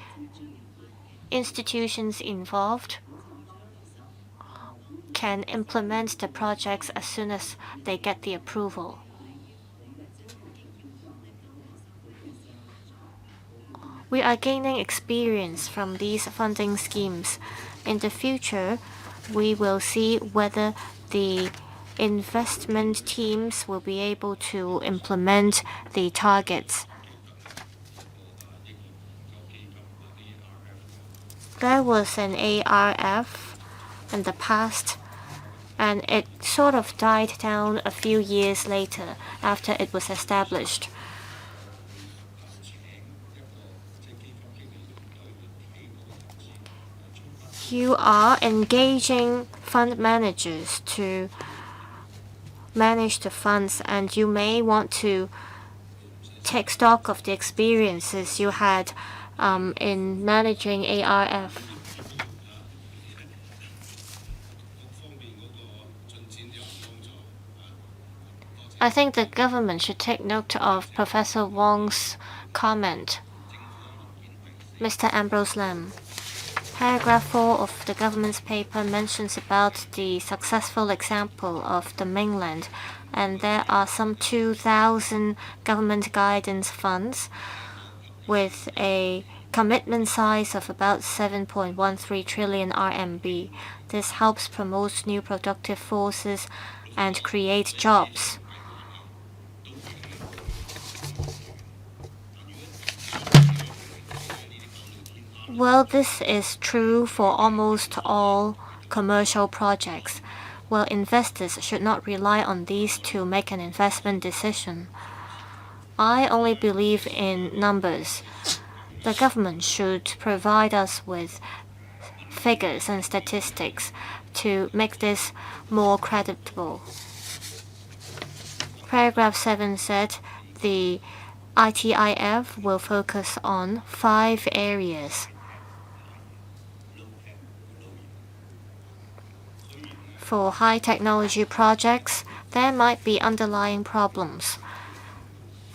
institutions involved can implement the projects as soon as they get the approval. We are gaining experience from these funding schemes. In the future, we will see whether the investment teams will be able to implement the targets. There was an ARF in the past, and it sort of died down a few years later after it was established. You are engaging fund managers to manage the funds, and you may want to take stock of the experiences you had in managing ARF. I think the government should take note of Professor Wong's comment. Mr. Ambrose Lam. Paragraph 4 of the government's paper mentions about the successful example of the mainland, and there are some 2,000 government guidance funds with a commitment size of about 7.13 trillion RMB. This helps promote new productive forces and create jobs. Well, this is true for almost all commercial projects. Well, investors should not rely on these to make an investment decision. I only believe in numbers. The government should provide us with figures and statistics to make this more credible. Paragraph 7 said the ITIF will focus on 5 areas. For high technology projects, there might be underlying problems.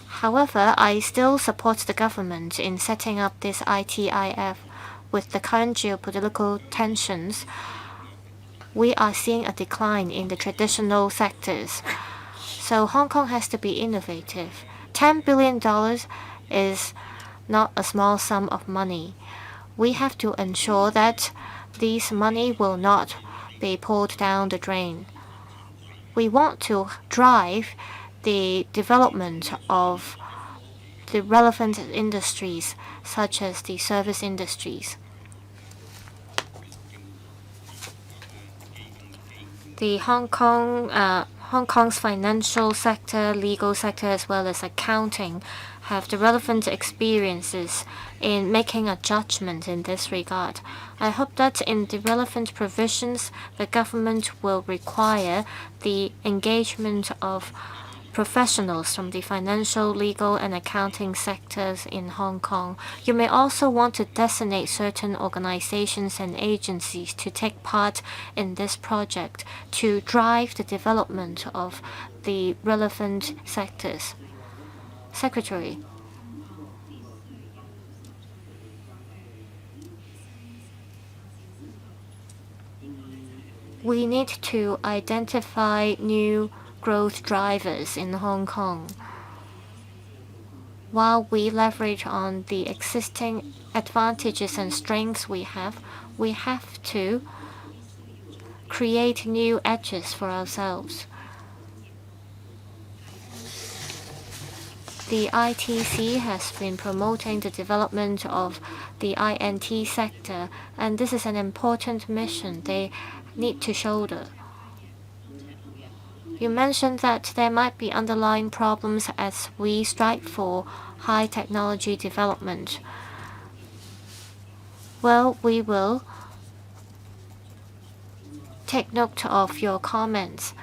However, I still support the government in setting up this ITIF. With the current geopolitical tensions, we are seeing a decline in the traditional sectors. So Hong Kong has to be innovative. $10 billion is not a small sum of money. We have to ensure that this money will not be pulled down the drain. We want to drive the development of the relevant industries, such as the service industries. The Hong Kong's financial sector, legal sector, as well as accounting have the relevant experiences in making a judgment in this regard. I hope that in the relevant provisions, the government will require the engagement of professionals from the financial, legal, and accounting sectors in Hong Kong. You may also want to designate certain organizations and agencies to take part in this project to drive the development of the relevant sectors. Secretary. We need to identify new growth drivers in Hong Kong. While we leverage on the existing advantages and strengths we have to create new edges for ourselves. The ITC has been promoting the development of the INT sector, and this is an important mission they need to shoulder. You mentioned that there might be underlying problems as we strive for high technology development. Well, we will take note of your comments.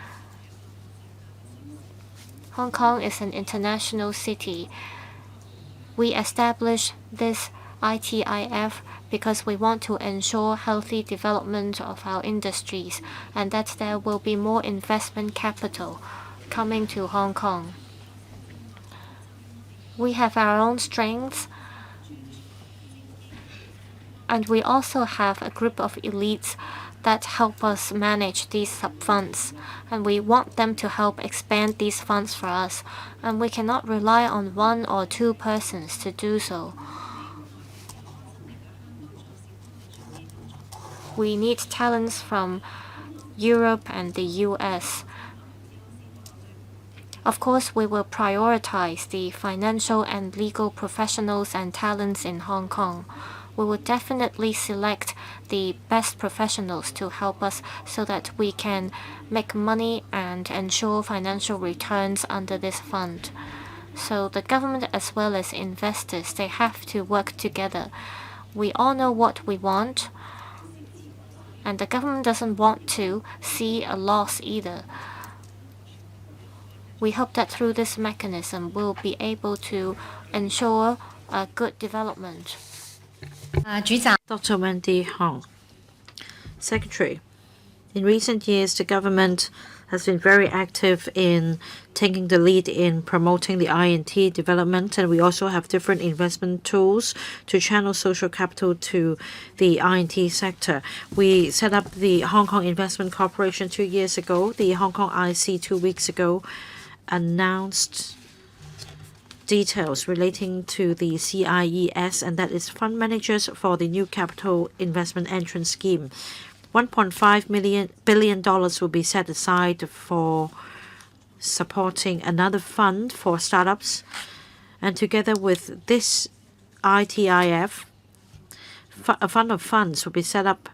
Hong Kong is an international city. We established this ITIF because we want to ensure healthy development of our industries and that there will be more investment capital coming to Hong Kong. We have our own strengths, and we also have a group of elites that help us manage these sub-funds, and we want them to help expand these funds for us, and we cannot rely on 1 or 2 persons to do so. we need talents from Europe and the US. Of course, we will prioritize the financial and legal professionals and talents in Hong Kong. We will definitely select the best professionals to help us so that we can make money and ensure financial returns under this fund. So the government as well as investors, they have to work together. We all know what we want, and the government doesn't want to see a loss either. We hope that through this mechanism, we'll be able to ensure a good development. Dr. Wendy Hong, Secretary. In recent years, the government has been very active in taking the lead in promoting the I&T development, and we also have different investment tools to channel social capital to the I&T sector. We set up the Hong Kong Investment Corporation 2 years ago. The Hong Kong IC 2 weeks ago announced details relating to the CIES, and that is fund managers for the new capital investment entrance scheme. $1.5 billion will be set aside for supporting another fund for startups. And together with this ITIF, a fund of funds will be set up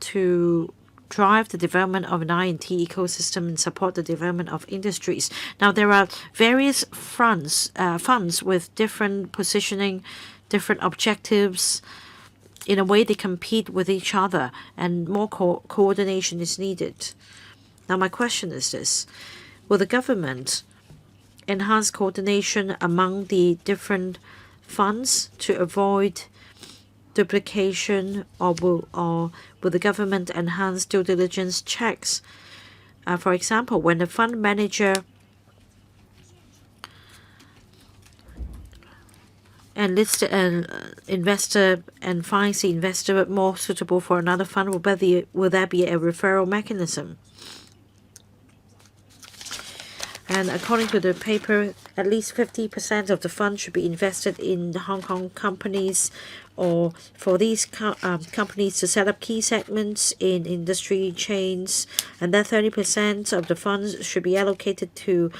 to drive the development of an I&T ecosystem and support the development of industries. Now, there are various funds with different positioning, different objectives. In a way, they compete with each other, and more coordination is needed. Now, my question is this. Will the government enhance coordination among the different funds to avoid duplication, or will the government enhance due diligence checks? For example, when the fund manager enlists an investor and finds the investor more suitable for another fund, will there be a referral mechanism? And according to the paper, at least 50% of the fund should be invested in Hong Kong companies, or for these companies to set up key segments in industry chains, and then 30% of the funds should be allocated to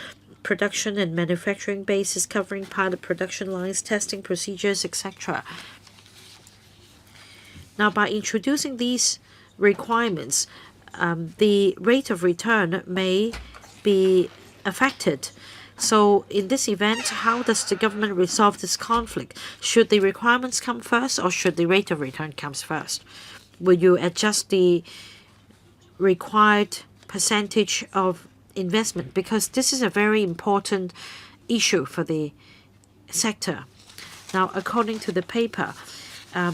production and manufacturing bases, covering pilot production lines, testing procedures, etc. Now, by introducing these requirements, the rate of return may be affected. So in this event, how does the government resolve this conflict? Should the requirements come first, or should the rate of return come first? Will you adjust the required percentage of investment? Because this is a very important issue for the sector. Now, according to the paper,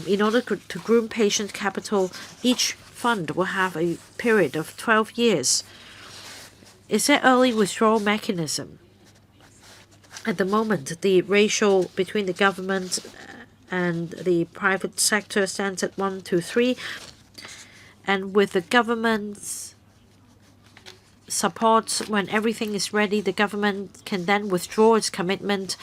in order to groom patient capital, each fund will have a period of 12 years. Is there early withdrawal mechanism? At the moment, the ratio between the government and the private sector stands at 1:3, and with the government's support, when everything is ready, the government can then withdraw its commitment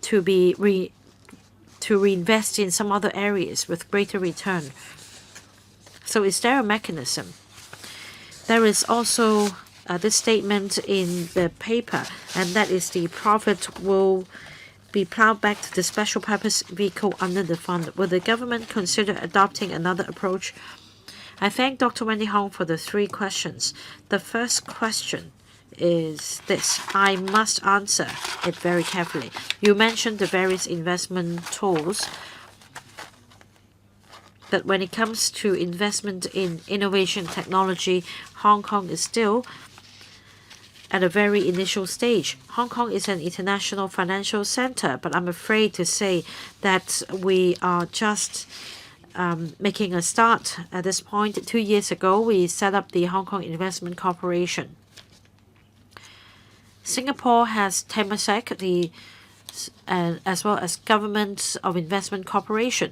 to reinvest in some other areas with greater return. So is there a mechanism? There is also this statement in the paper, and that is the profit will be plowed back to the special purpose vehicle under the fund. Will the government consider adopting another approach? I thank Dr. Wendy Hong for the 3 questions. The first question is this. I must answer it very carefully. You mentioned the various investment tools, but when it comes to investment in innovation technology, Hong Kong is still at a very initial stage. Hong Kong is an international financial center, but I'm afraid to say that we are just making a start at this point. 2 years ago, we set up the Hong Kong Investment Corporation. Singapore has Temasek, as well as Government of Investment Corporation.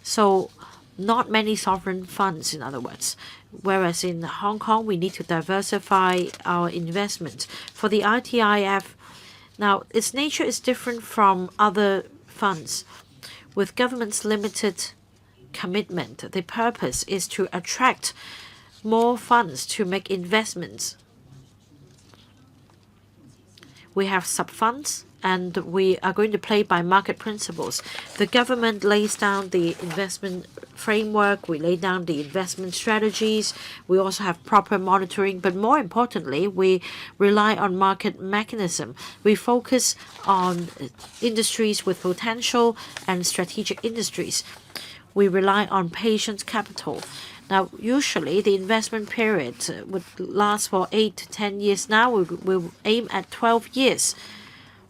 So not many sovereign funds, in other words. Whereas in Hong Kong, we need to diversify our investment. For the ITIF, now its nature is different from other funds. With government's limited commitment. The purpose is to attract more funds to make investments. We have sub-funds, and we are going to play by market principles. The government lays down the investment framework, we lay down the investment strategies, we also have proper monitoring, but more importantly, we rely on market mechanism. We focus on industries with potential and strategic industries. We rely on patient capital. Now, usually the investment period would last for 8 to 10 years. Now we'll aim at 12 years.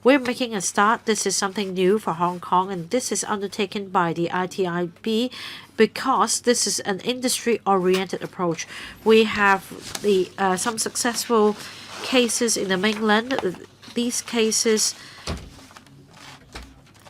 We're making a start. This is something new for Hong Kong, and this is undertaken by the ITIB because this is an industry-oriented approach. We have some successful cases in the mainland. These cases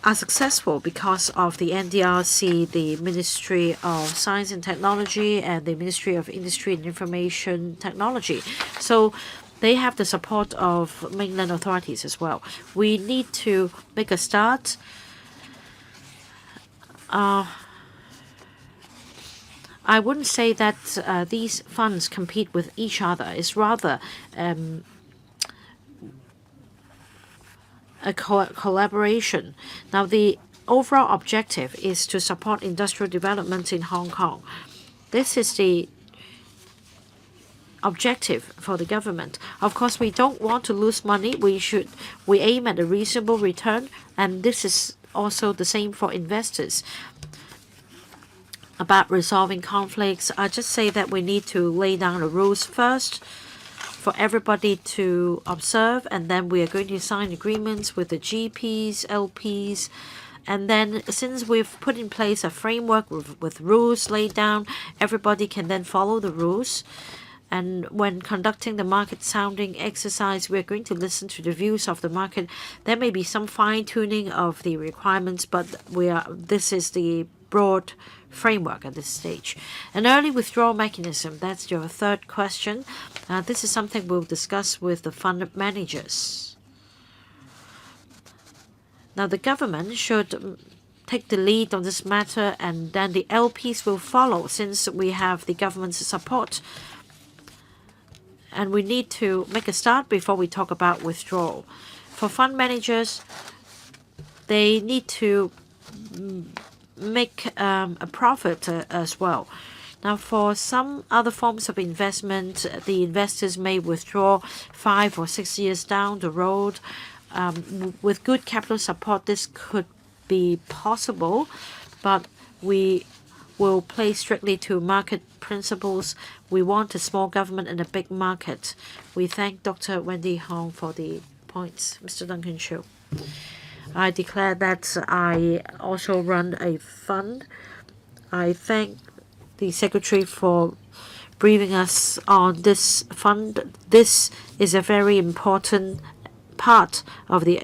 are successful because of the NDRC, the Ministry of Science and Technology, and the Ministry of Industry and Information Technology. So they have the support of mainland authorities as well. We need to make a start. I wouldn't say that these funds compete with each other. It's rather a collaboration. Now, the overall objective is to support industrial development in Hong Kong. This is the objective for the government. Of course, we don't want to lose money. We aim at a reasonable return, and this is also the same for investors. About resolving conflicts, I just say that we need to lay down the rules first for everybody to observe, and then we are going to sign agreements with the GPs, LPs, and then since we've put in place a framework with rules laid down, everybody can then follow the rules. And when conducting the market sounding exercise, we're going to listen to the views of the market. There may be some fine-tuning of the requirements, but this is the broad framework at this stage. An early withdrawal mechanism, that's your third question. This is something we'll discuss with the fund managers. Now, the government should take the lead on this matter, and then the LPs will follow since we have the government's support. And we need to make a start before we talk about withdrawal. For fund managers, they need to make a profit as well. Now, for some other forms of investment, the investors may withdraw 5 or 6 years down the road. With good capital support, this could be possible, but we will play strictly to market principles. We want a small government and a big market. We thank Dr. Wendy Hong for the points. Mr. Duncan Chiu. I declare that I also run a fund. I thank the Secretary for briefing us on this fund. This is a very important part of the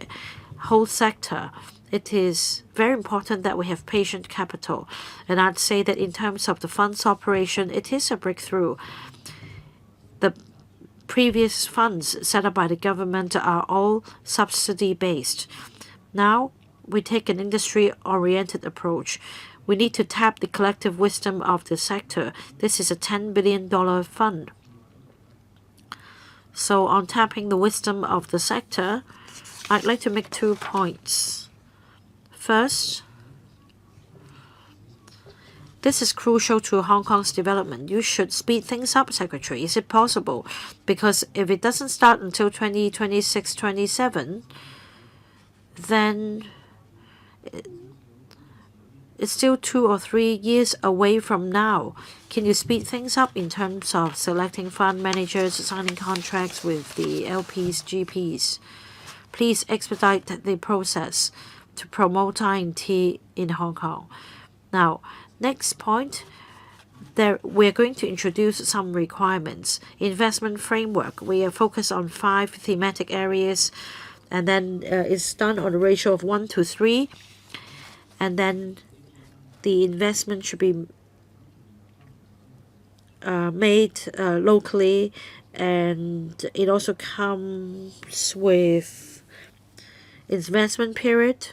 whole sector. It is very important that we have patient capital. And I'd say that in terms of the fund's operation, it is a breakthrough. The previous funds set up by the government are all subsidy-based. Now, we take an industry-oriented approach. We need to tap the collective wisdom of the sector. This is a $10 billion fund. So on tapping the wisdom of the sector, I'd like to make 2 points. First, this is crucial to Hong Kong's development. You should speed things up, Secretary. Is it possible? Because if it doesn't start until 2026, 27, then it's still 2 or 3 years away from now. Can you speed things up in terms of selecting fund managers, signing contracts with the LPs, GPs? Please expedite the process to promote INT in Hong Kong. Now, next point, we're going to introduce some requirements. Investment framework, we are focused on 5 thematic areas, and then it's done on a ratio of 1 to 3, and then the investment should be made locally, and it also comes with investment period.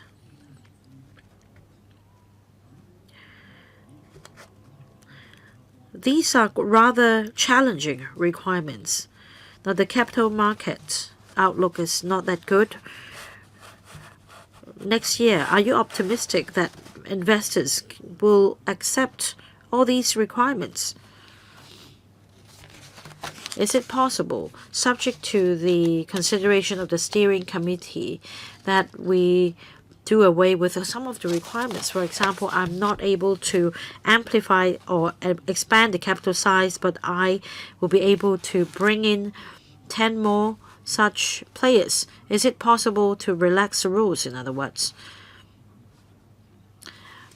these are rather challenging requirements. Now, the capital market outlook is not that good. Next year, are you optimistic that investors will accept all these requirements? Is it possible, subject to the consideration of the steering committee, that we do away with some of the requirements? For example, I'm not able to amplify or expand the capital size, but I will be able to bring in 10 more such players. Is it possible to relax the rules, in other words?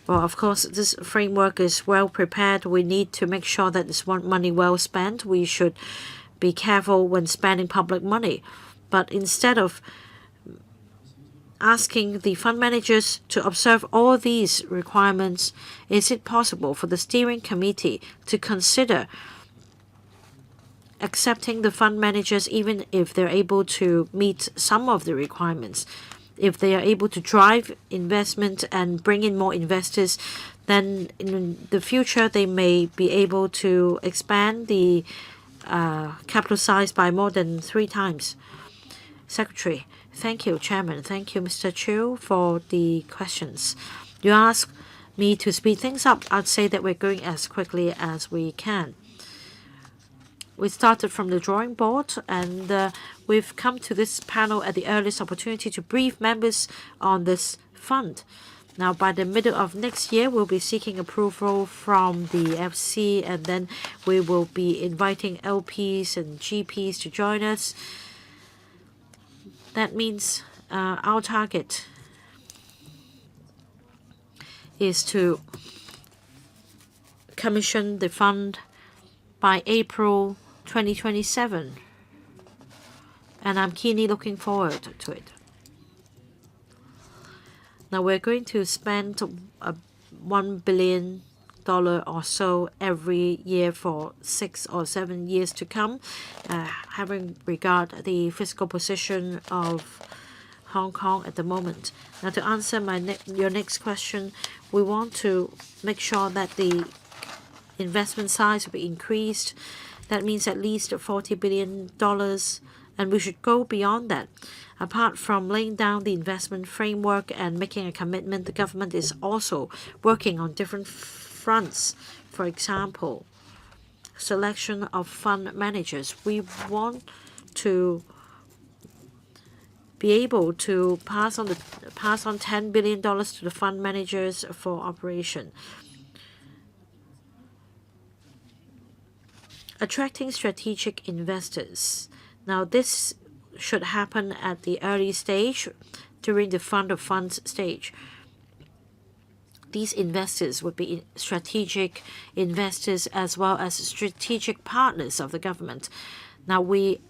Well, of course, this framework is well prepared. We need to make sure that it's money well spent. We should be careful when spending public money. But instead of asking the fund managers to observe all these requirements, is it possible for the steering committee to consider accepting the fund managers even if they're able to meet some of the requirements? If they are able to drive investment and bring in more investors, then in the future they may be able to expand the capital size by more than 3 times. Secretary. Thank you, Chairman. Thank you, Mr. Chiu, for the questions. You asked me to speed things up. I'd say that we're going as quickly as we can. We started from the drawing board, and we've come to this panel at the earliest opportunity to brief members on this fund. Now, by the middle of next year, we'll be seeking approval from the FC, and then we will be inviting LPs and GPs to join us. That means our target is to commission the fund by April 2027, and I'm keenly looking forward to it. Now we're going to spend $1 billion or so every year for 6 or 7 years to come, having regard the fiscal position of Hong Kong at the moment. Now, to answer your next question, we want to make sure that the investment size will be increased. That means at least $40 billion, and we should go beyond that. Apart from laying down the investment framework and making a commitment, the government is also working on different fronts. For example, selection of fund managers. We want to be able to pass on $10 billion to the fund managers for operation. Attracting strategic investors. Now, this should happen at the early stage during the fund of funds stage. These investors would be strategic investors as well as strategic partners of the government. Now, we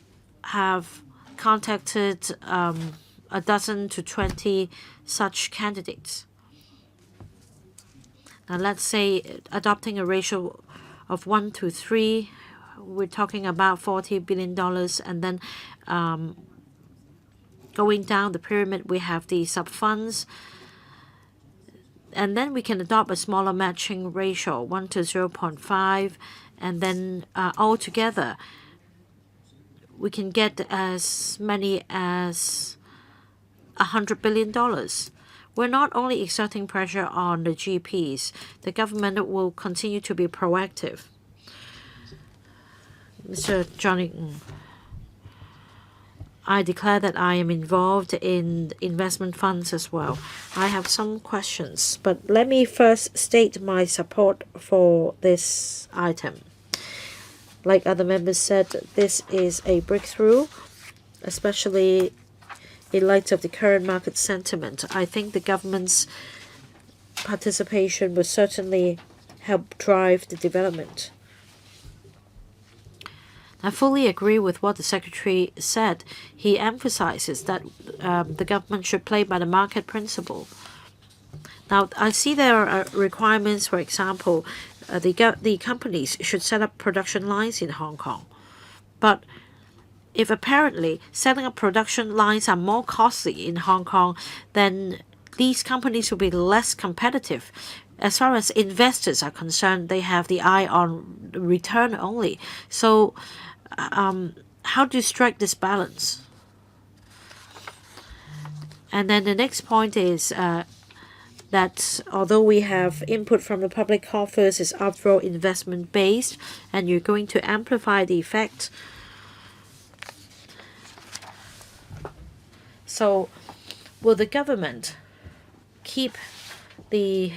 have contacted a dozen to 20 such candidates. Now, let's say adopting a ratio of 1 to 3, we're talking about $40 billion, and then going down the pyramid, we have the sub-funds, and then we can adopt a smaller matching ratio, 1 to 0.5, and then altogether, we can get as many as $100 billion. We're not only exerting pressure on the GPs. The government will continue to be proactive. Mr. Johnny, I declare that I am involved in investment funds as well. I have some questions, but let me first state my support for this item. Like other members said, this is a breakthrough, especially in light of the current market sentiment. I think the government's participation will certainly help drive the development. I fully agree with what the Secretary said. He emphasizes that the government should play by the market principle. Now, I see there are requirements, for example, the companies should set up production lines in Hong Kong. But if apparently setting up production lines are more costly in Hong Kong, then these companies will be less competitive. as far as investors are concerned, they have the eye on return only. So how do you strike this balance? And then the next point is that although we have input from the public coffers is after all investment based, and you're going to amplify the effect. So will the government keep the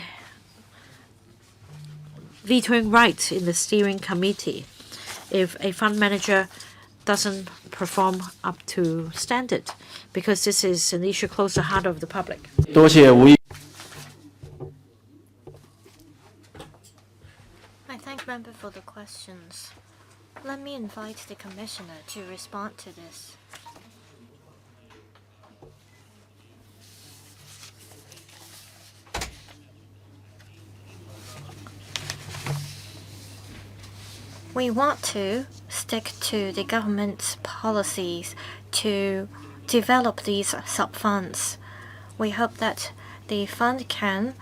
vetoing right in the steering committee if a fund manager doesn't perform up to standard? Because this is an issue close to the heart of the public. 多謝會 I thank member for the questions. Let me invite the commissioner to respond to this. We want to stick to the government's policies to develop these sub-funds. We hope that the fund can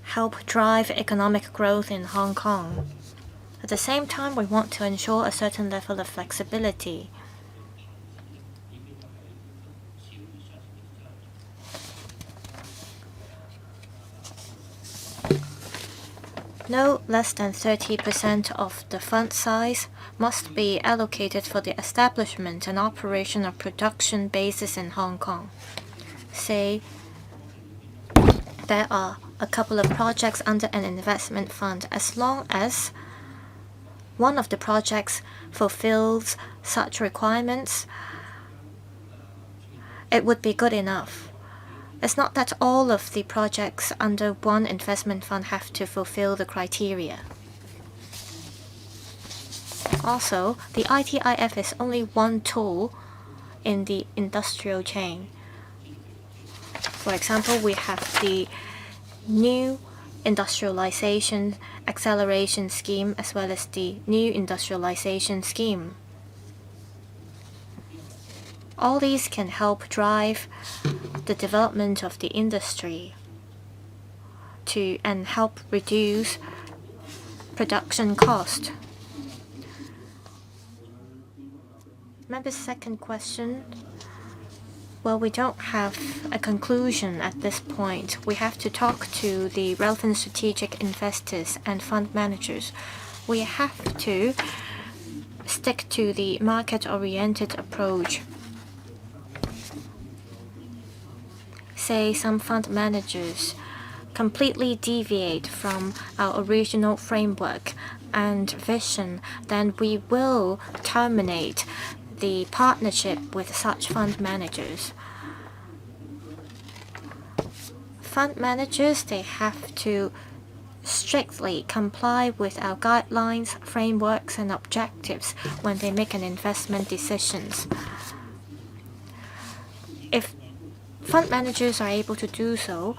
help drive economic growth in Hong Kong. At the same time, we want to ensure a certain level of flexibility. No less than 30% of the fund size must be allocated for the establishment and operation of production bases in Hong Kong. Say there are a couple of projects under an investment fund. As long as one of the projects fulfills such requirements, it would be good enough. It's not that all of the projects under one investment fund have to fulfill the criteria. Also, the ITIF is only one tool in the industrial chain. For example, we have the new industrialization acceleration scheme as well as the new industrialization scheme. All these can help drive the development of the industry and help reduce production cost. Member's second question. Well, we don't have a conclusion at this point. We have to talk to the relevant strategic investors and fund managers. We have to stick to the market-oriented approach. Say some fund managers completely deviate from our original framework and vision, then we will terminate the partnership with such fund managers. Fund managers, they have to strictly comply with our guidelines, frameworks, and objectives when they make an investment decisions. If fund managers are able to do so,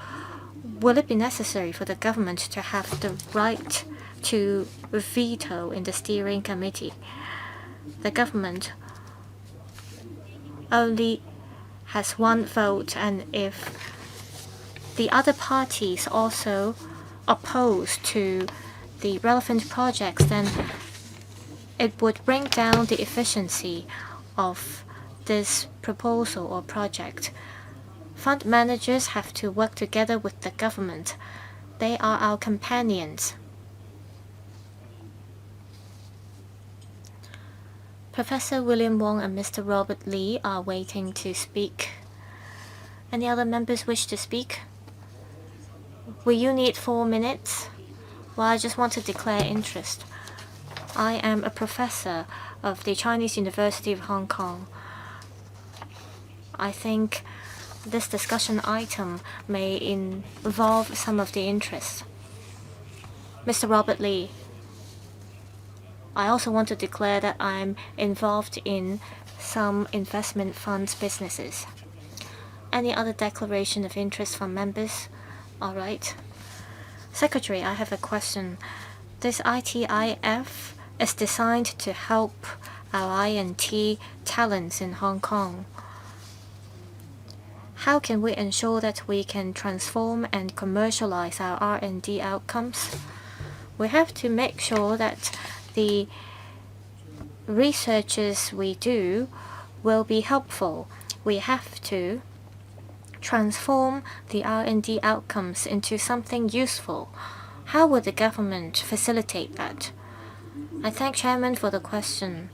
will it be necessary for the government to have the right to veto in the steering committee? The government only has one vote, and if the other parties also oppose to the relevant projects, then it would bring down the efficiency of this proposal or project. Fund managers have to work together with the government. They are our companions. Professor William Wong and Mr. Robert Lee are waiting to speak. Any other members wish to speak? Will you need 4 minutes? Well, I just want to declare interest. I am a professor of the Chinese University of Hong Kong. I think this discussion item may involve some of the interests. Mr. Robert Lee, I also want to declare that I'm involved in some investment funds businesses. Any other declaration of interest from members? All right. Secretary, I have a question. This ITIF is designed to help our I&T talents in Hong Kong. How can we ensure that we can transform and commercialize our R&D outcomes? We have to make sure that the researches we do will be helpful. We have to transform the R&D outcomes into something useful. How would the government facilitate that? I thank Chairman for the question.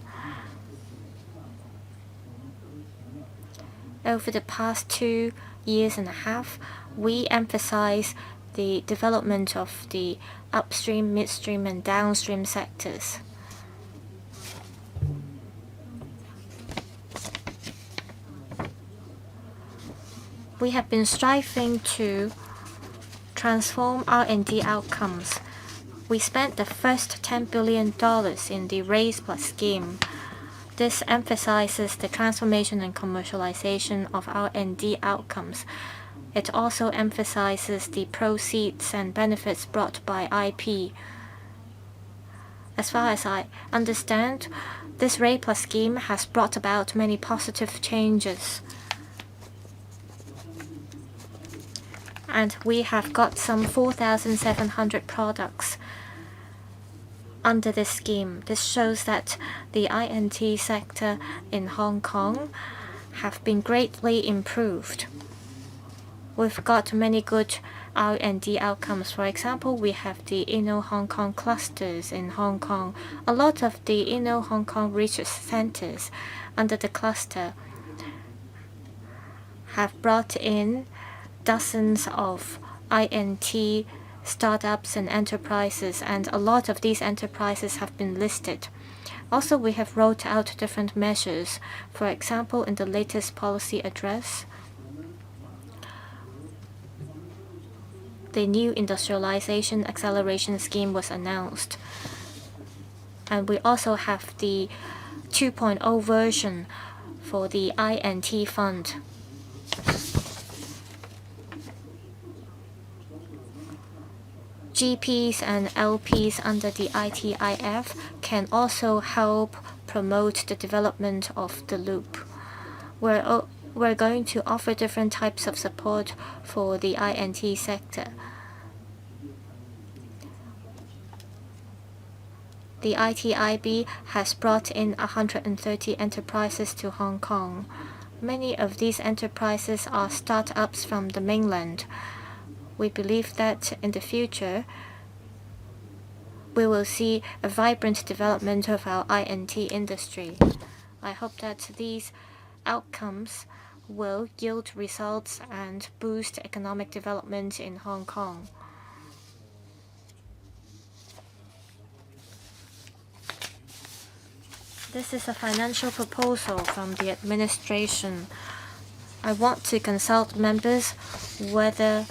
Over the past 2.5 years, we emphasize the development of the upstream, midstream, and downstream sectors. We have been striving to transform R&D outcomes. We spent the first $10 billion in the Raise Plus scheme. This emphasizes the transformation and commercialization of R&D outcomes. It also emphasizes the proceeds and benefits brought by IP. As far as I understand, this Raise Plus scheme has brought about many positive changes. And we have got some 4,700 products under this scheme. This shows that the I&T sector in Hong Kong have been greatly improved. We've got many good R&D outcomes. For example, we have the Inno-Hong Kong clusters in Hong Kong. A lot of the Inno-Hong Kong research centers under the cluster have brought in dozens of I&T startups and enterprises, and a lot of these enterprises have been listed. Also, we have rolled out different measures. For example, in the latest policy address, the new industrialization acceleration scheme was announced. And we also have the 2.0 version for the I&T fund. GPs and LPs under the ITIF can also help promote the development of the loop. We're going to offer different types of support for the I&T sector. The ITIB has brought in 130 enterprises to Hong Kong. Many of these enterprises are startups from the mainland. We believe that in the future, we will see a vibrant development of our I&T industry. I hope that these outcomes will yield results and boost economic development in Hong Kong. This is a financial proposal from the administration. I want to consult members whether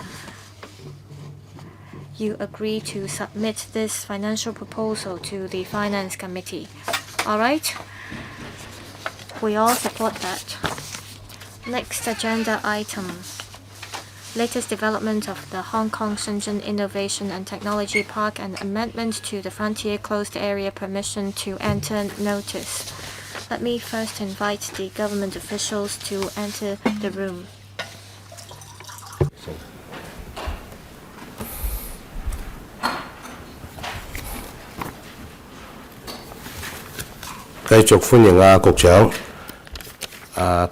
you agree to submit this financial proposal to the Finance Committee. All right? We all support that. Next agenda item. Latest development of the Kong-Shenzhen Innovation and Technology Park and amendment to the Frontier Closed Area Permission to Enter notice. Let me first invite the government officials to enter the room. 繼續歡迎局長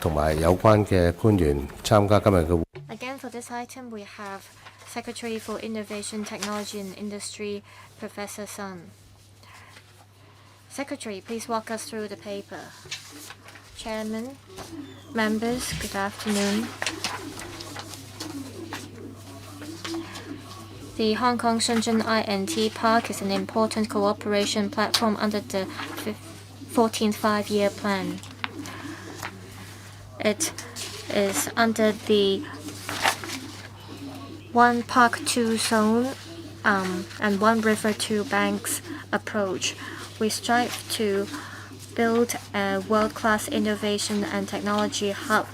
同埋有關嘅官員參加今日嘅會。Again, for this item, we have Secretary for Innovation, Technology and Industry, Professor Sun. Secretary, please walk us through the paper. Chairman, members, good afternoon. The Hong Kong-Shenzhen I&T Park is an important cooperation platform under the 14th Five-Year Plan. It is under the One Park, Two Zone and One River, Two Banks approach. We strive to build a world-class innovation and technology hub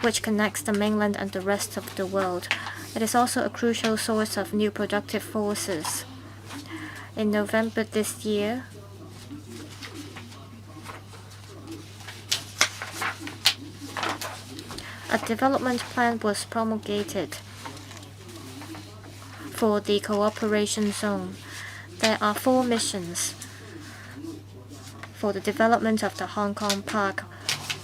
which connects the mainland and the rest of the world. It is also a crucial source of new productive forces. In November this year, a development plan was promulgated for the cooperation zone. There are 4 missions for the development of the Hong Kong Park.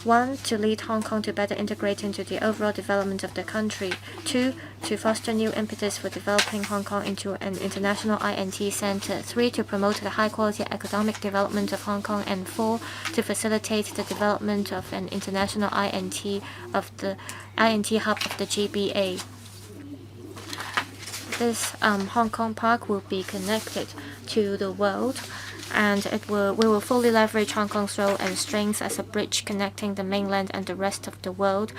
1, to lead Hong Kong to better integrate into the overall development of the country. 2, to foster new impetus for developing Hong Kong into an international INT center. 3, to promote the high-quality economic development of Hong Kong. And 4, to facilitate the development of an international INT hub of the GBA. This Hong Kong Park will be connected to the world, and we will fully leverage Hong Kong's role and strengths as a bridge connecting the mainland and the rest of the world,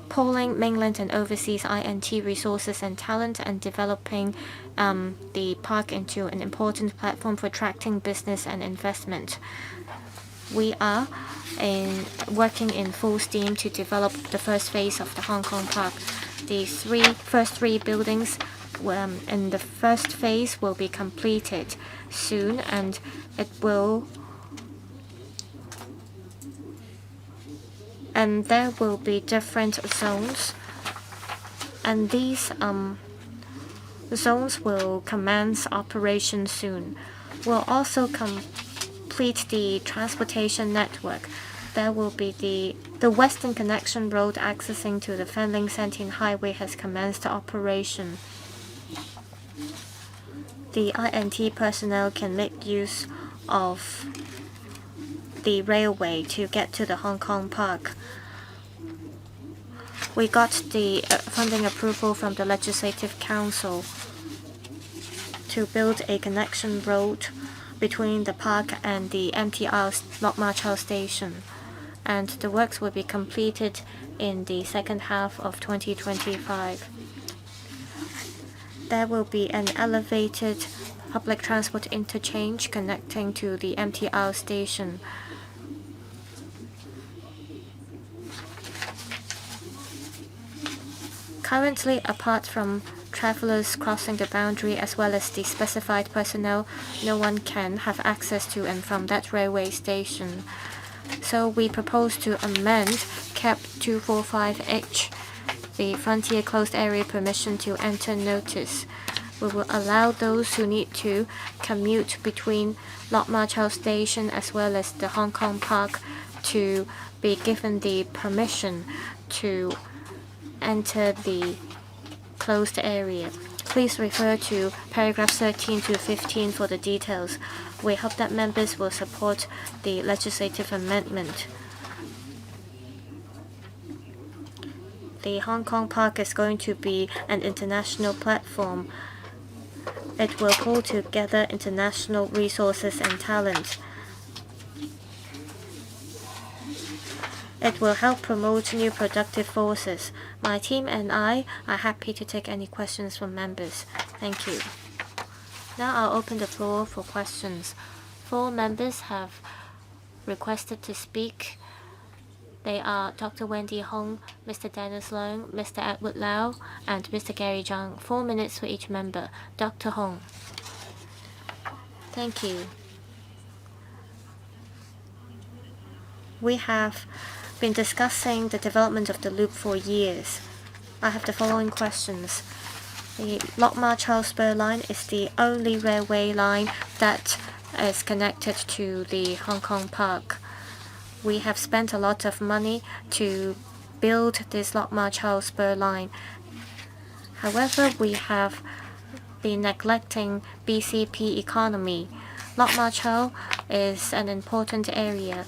pooling mainland and overseas INT resources and talent, and developing the park into an important platform for attracting business and investment. We are working in full steam to develop the first phase of the Hong Kong Park. The first three buildings in the first phase will be completed soon, and there will be different zones, and these zones will commence operation soon. We'll also complete the transportation network. There will be the Western Connection Road accessing to the Fanling Sentian Highway has commenced operation. The INT personnel can make use of the railway to get to the Hong Kong Park. We got the funding approval from the Legislative Council to build a connection road between the park and the MTR Lok Ma Chau station, and the works will be completed in the second half of 2025. There will be an elevated public transport interchange connecting to the MTR station. Currently, apart from travelers crossing the boundary as well as the specified personnel, no one can have access to and from that railway station. So we propose to amend Cap 245H, the Frontier Closed Area Permission to Enter Notice. We will allow those who need to commute between Lok Ma Chau Station as well as the Hong Kong Park to be given the permission to enter the closed area. Please refer to paragraphs 13 to 15 for the details. We hope that members will support the legislative amendment. The Hong Kong Park is going to be an international platform. It will pull together international resources and talent. It will help promote new productive forces. My team and I are happy to take any questions from members. Thank you. Now I'll open the floor for questions. 4 members have requested to speak. They are Dr. Wendy Hong, Mr. Dennis Leung, Mr. Edward Lau, and Mr. Gary Zhang. 4 minutes for each member. Dr. Hong. Thank you. We have been discussing the development of the loop for years. I have the following questions. The Lok Ma Chau Spur line is the only railway line that is connected to the Hong Kong Park. We have spent a lot of money to build this Lok Ma Chau Spur line. However, we have been neglecting BCP economy. Lok Ma Chau is an important area.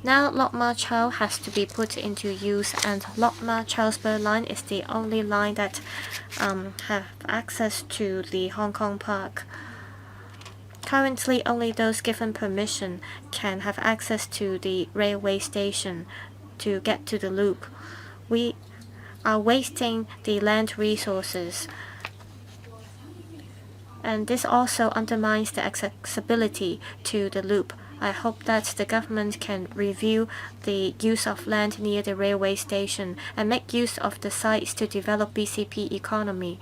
Now Lok Ma Chau has to be put into use, and Lok Ma Chau Spur line is the only line that have access to the Hong Kong Park. Currently, only those given permission can have access to the railway station to get to the loop. We are wasting the land resources, and this also undermines the accessibility to the loop. I hope that the government can review the use of land near the railway station and make use of the sites to develop BCP economy,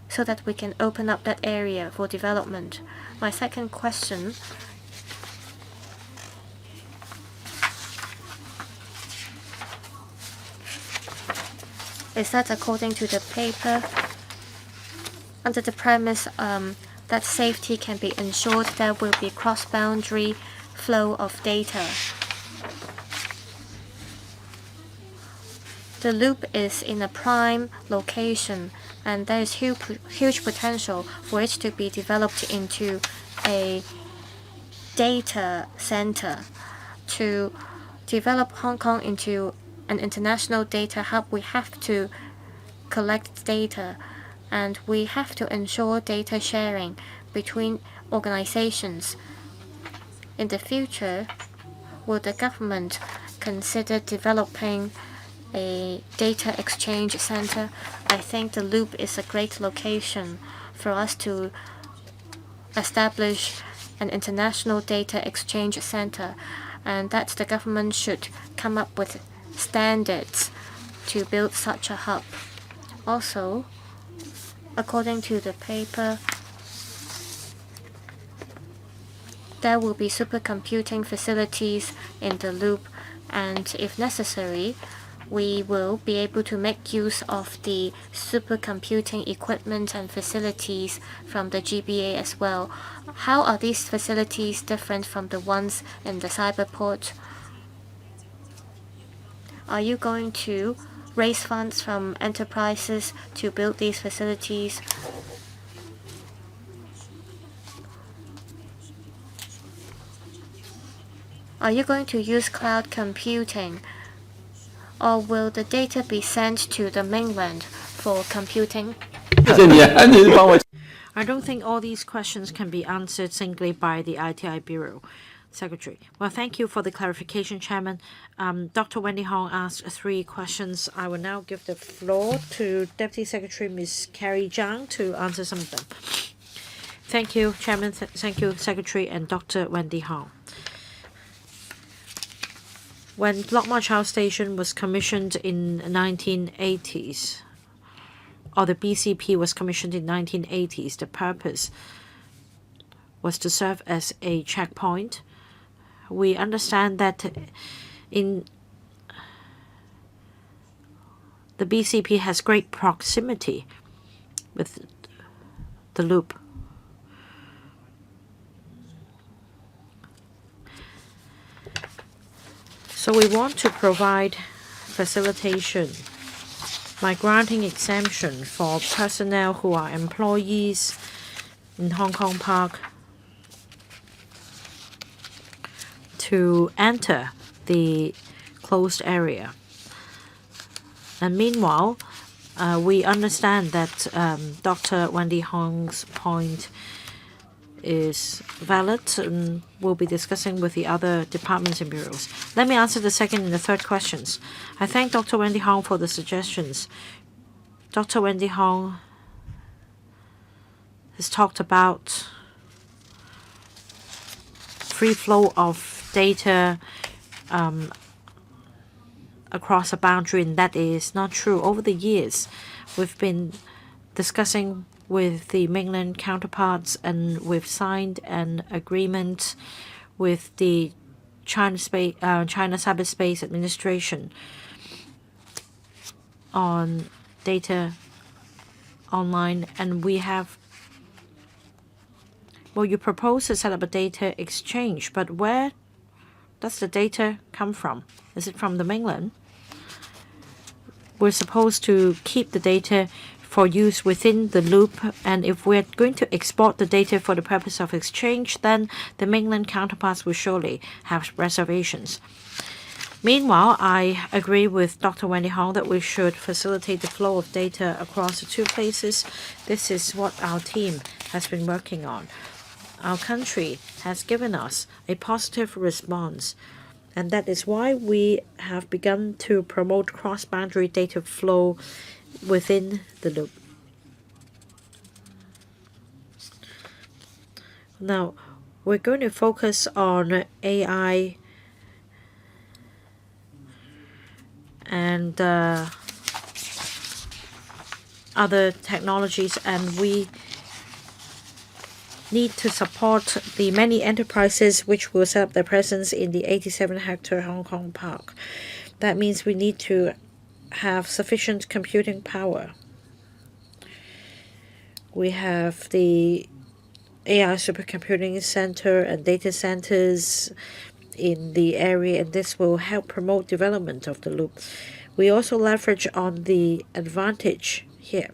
so that we can open up that area for development. My second question is that according to the paper, under the premise that safety can be ensured, there will be cross-boundary flow of data. The loop is in a prime location, and there is huge potential for it to be developed into a data center. To develop Hong Kong into an international data hub, we have to collect data, and we have to ensure data sharing between organizations. In the future, will the government consider developing a data exchange center? I think the loop is a great location for us to establish an international data exchange center, and that the government should come up with standards to build such a hub. Also, according to the paper, there will be supercomputing facilities in the loop, and if necessary, we will be able to make use of the supercomputing equipment and facilities from the GBA as well. How are these facilities different from the ones in the cyberport? Are you going to raise funds from enterprises to build these facilities? Are you going to use cloud computing? Or will the data be sent to the mainland for computing? I don't think all these questions can be answered singly by the ITI Bureau Secretary. Well, thank you for the clarification, Chairman. Dr. Wendy Hong asked 3 questions. I will now give the floor to Deputy Secretary Ms. Carrie Zhang to answer some of them. Thank you, Chairman. Thank you, Secretary, and Dr. Wendy Hong. When Lok Ma Chau Station was commissioned in 1980s, or the BCP was commissioned in 1980s, the purpose was to serve as a checkpoint. We understand that in the BCP has great proximity with the loop. So we want to provide facilitation by granting exemption for personnel who are employees in Hong Kong Park to enter the closed area. And meanwhile, we understand that Dr. Wendy Hong's point is valid, and we'll be discussing with the other departments and bureaus. Let me answer the second and the third questions. I thank Dr. Wendy Hong for the suggestions. Dr. Wendy Hong has talked about free flow of data across a boundary, and that is not true. Over the years, we've been discussing with the mainland counterparts, and we've signed an agreement with the China Cyberspace Administration on data online, and we have, well, you propose to set up a data exchange, but where does the data come from? Is it from the mainland? We're supposed to keep the data for use within the loop, and if we're going to export the data for the purpose of exchange, then the mainland counterparts will surely have reservations. Meanwhile, I agree with Dr. Wendy Hong that we should facilitate the flow of data across the 2 places. This is what our team has been working on. Our country has given us a positive response, and that is why we have begun to promote cross-boundary data flow within the loop. Now, we're going to focus on AI and other technologies, and we need to support the many enterprises which will set up their presence in the 87-hectare Hong Kong Park. That means we need to have sufficient computing power. We have the AI supercomputing center and data centers in the area, and this will help promote development of the loop. We also leverage on the advantage here.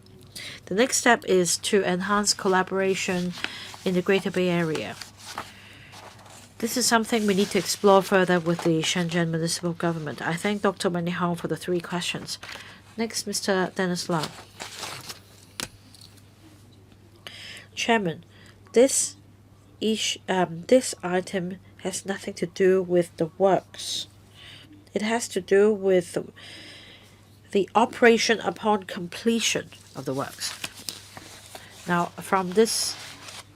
The next step is to enhance collaboration in the Greater Bay Area. This is something we need to explore further with the Shenzhen municipal government. I thank Dr. Wendy Hong for the 3 questions. Next, Mr. Dennis Lau. Chairman, this item has nothing to do with the works. It has to do with the operation upon completion of the works. Now, from this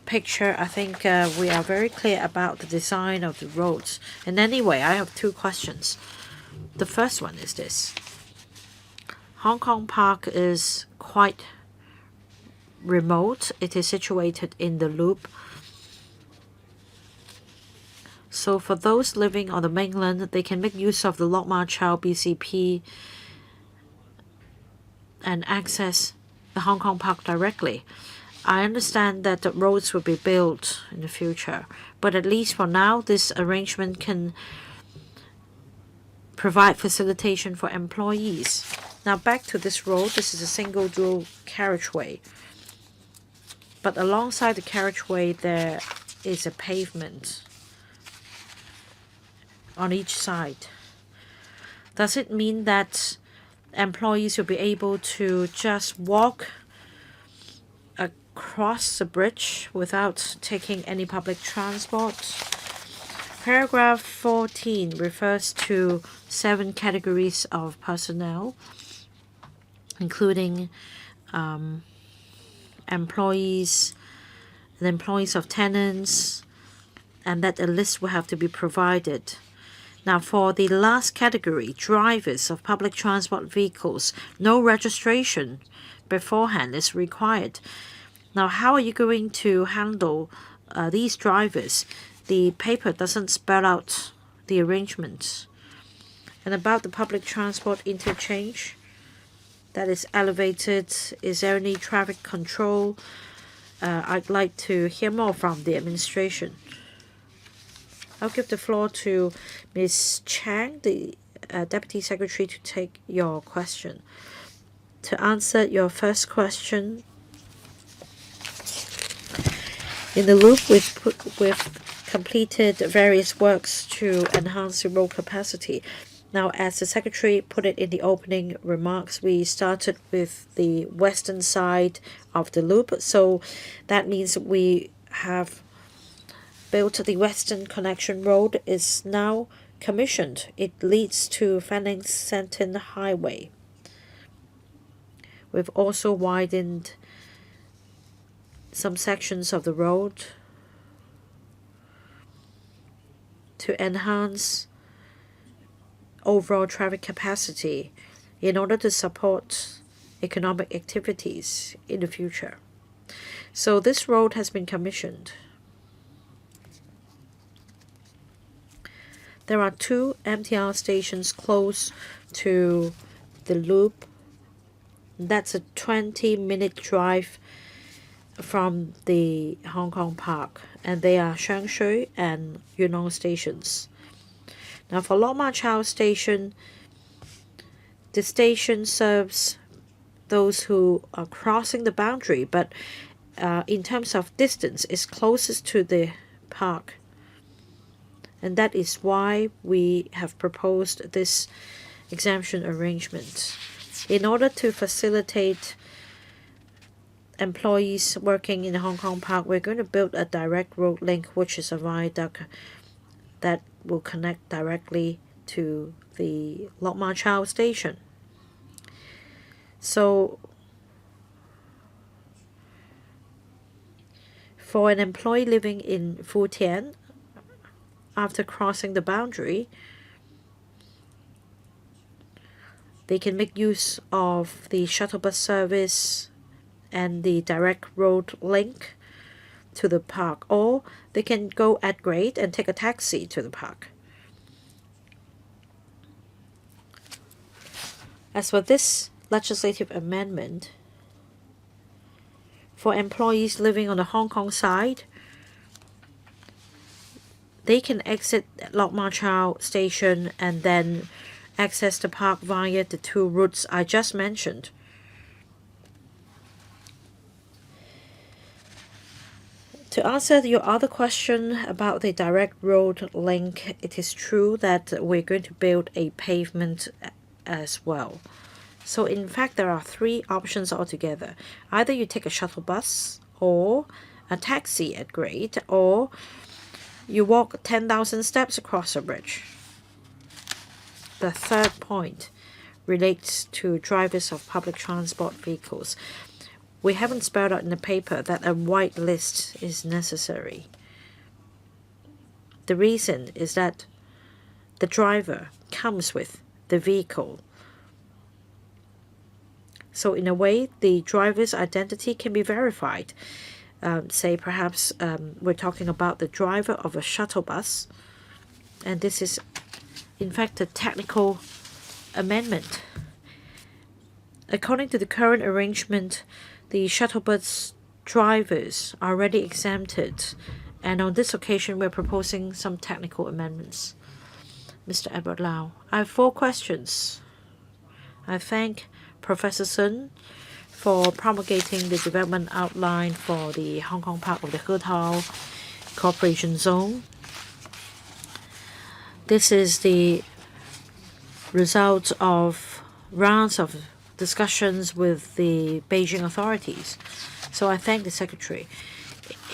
picture, I think we are very clear about the design of the roads. And anyway, I have 2 questions. The first one is this. Hong Kong Park is quite remote. It is situated in the loop. So for those living on the mainland, they can make use of the Lok Ma Chau BCP and access the Hong Kong Park directly. I understand that the roads will be built in the future, but at least for now, this arrangement can provide facilitation for employees. Now back to this road, this is a single dual carriageway. But alongside the carriageway, there is a pavement on each side. Does it mean that employees will be able to just walk across the bridge without taking any public transport? Paragraph 14 refers to 7 categories of personnel, including employees and employees of tenants, and that a list will have to be provided. Now, for the last category, drivers of public transport vehicles, no registration beforehand is required. Now, how are you going to handle these drivers? The paper doesn't spell out the arrangements. And about the public transport interchange that is elevated, is there any traffic control? I'd like to hear more from the administration. I'll give the floor to Ms. Chang, the Deputy Secretary, to take your question. To answer your first question, in the loop, we've completed various works to enhance the road capacity. Now, as the Secretary put it in the opening remarks, we started with the western side of the loop. So that means we have built the Western Connection Road is now commissioned. It leads to Fanning Shenton Highway. We've also widened some sections of the road to enhance overall traffic capacity in order to support economic activities in the future. So this road has been commissioned. There are 2 MTR stations close to the loop. That's a 20-minute drive from the Hong Kong Park, and they are Shangshui and Yunnan stations. Now for Lok Ma Chau station, the station serves those who are crossing the boundary, but in terms of distance, is closest to the park. And that is why we have proposed this exemption arrangement. In order to facilitate employees working in the Hong Kong Park, we're going to build a direct road link, which is a viaduct that will connect directly to the Lok Ma Chau station. So for an employee living in Futian, after crossing the boundary, they can make use of the shuttle bus service and the direct road link to the park, or they can go at grade and take a taxi to the park. As for this legislative amendment, for employees living on the Hong Kong side, they can exit Lok Ma Chau station and then access the park via the two routes I just mentioned. To answer your other question about the direct road link, it is true that we're going to build a pavement as well. So in fact, there are three options altogether. Either you take a shuttle bus or a taxi at grade, or you walk 10,000 steps across a bridge. The third point relates to drivers of public transport vehicles. We haven't spelled out in the paper that a white list is necessary. The reason is that the driver comes with the vehicle. So in a way, the driver's identity can be verified. Say perhaps we're talking about the driver of a shuttle bus, and this is in fact a technical amendment. According to the current arrangement, the shuttle bus drivers are already exempted, and on this occasion we're proposing some technical amendments. Mr. Edward Lau, I have 4 questions. I thank Professor Sun for promulgating the development outline for the Hong Kong Park of the Hetao Cooperation Zone. This is the result of rounds of discussions with the Beijing authorities. So I thank the Secretary.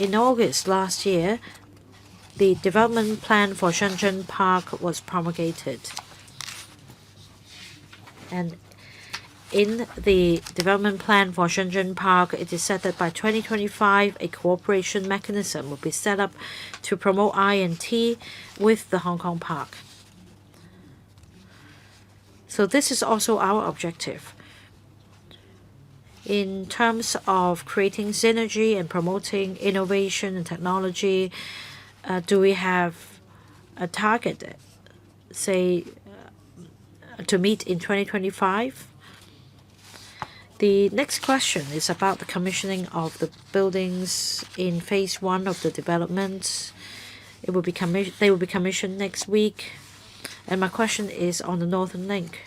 In August last year, the development plan for Shenzhen Park was promulgated. And in the development plan for Shenzhen Park, it is said that by 2025, a cooperation mechanism will be set up to promote I&T with the Hong Kong Park. So this is also our objective. In terms of creating synergy and promoting innovation and technology, do we have a target, say, to meet in 2025? The next question is about the commissioning of the buildings in phase 1 of the development. They will be commissioned next week. And my question is on the Northern Link.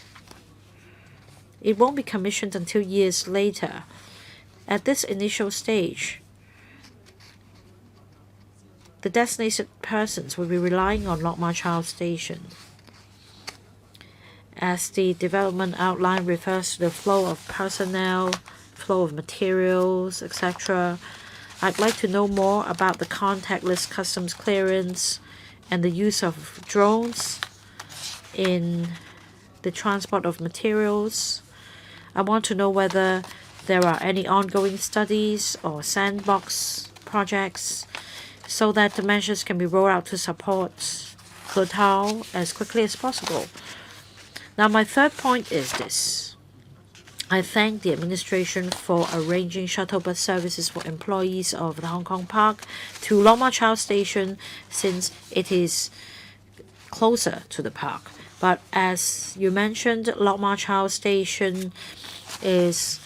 It won't be commissioned until years later. At this initial stage, the designated persons will be relying on Lok Ma Chau Station. As the development outline refers to the flow of personnel, flow of materials, etc., I'd like to know more about the contactless customs clearance and the use of drones in the transport of materials. I want to know whether there are any ongoing studies or sandbox projects so that the measures can be rolled out to support Hetao as quickly as possible. Now, my third point is this. I thank the administration for arranging shuttle bus services for employees of the Hong Kong Park to Lok Ma Chau Station, since it is closer to the park. But as you mentioned, Lok Ma Chau Station is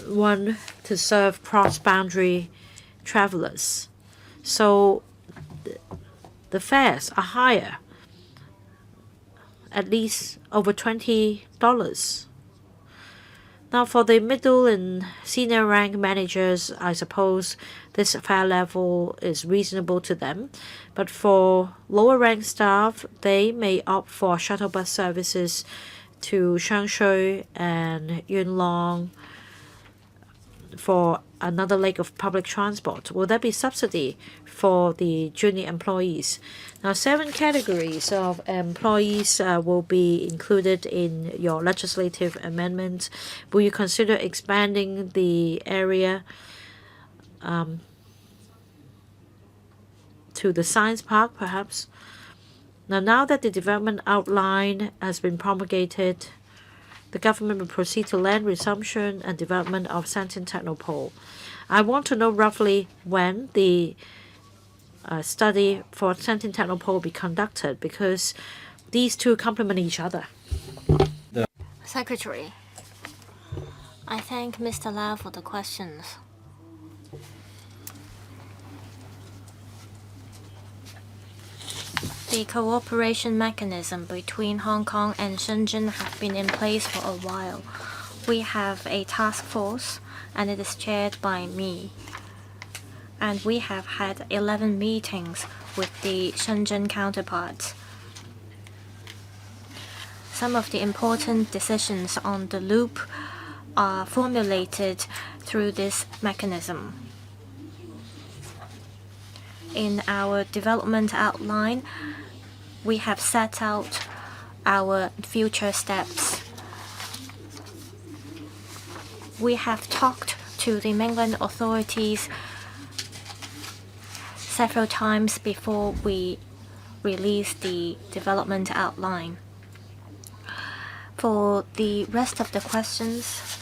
one to serve cross-boundary travelers. So the fares are higher, at least over $20. Now, for the middle and senior rank managers, I suppose this fare level is reasonable to them. But for lower rank staff, they may opt for shuttle bus services to Shangshui and Yuen Long for another leg of public transport. Will there be subsidy for the junior employees? Now, 7 categories of employees will be included in your legislative amendment. Will you consider expanding the area to the science park, perhaps? Now that the development outline has been promulgated, the government will proceed to land resumption and development of Shenton Technopole. I want to know roughly when the study for Shenton Technopole will be conducted, because these two complement each other. Secretary, I thank Mr. Lau for the questions. The cooperation mechanism between Hong Kong and Shenzhen have been in place for a while. We have a task force, and it is chaired by me. And we have had 11 meetings with the Shenzhen counterparts. Some of the important decisions on the loop are formulated through this mechanism. In our development outline, we have set out our future steps. We have talked to the mainland authorities several times before we release the development outline. For the rest of the questions,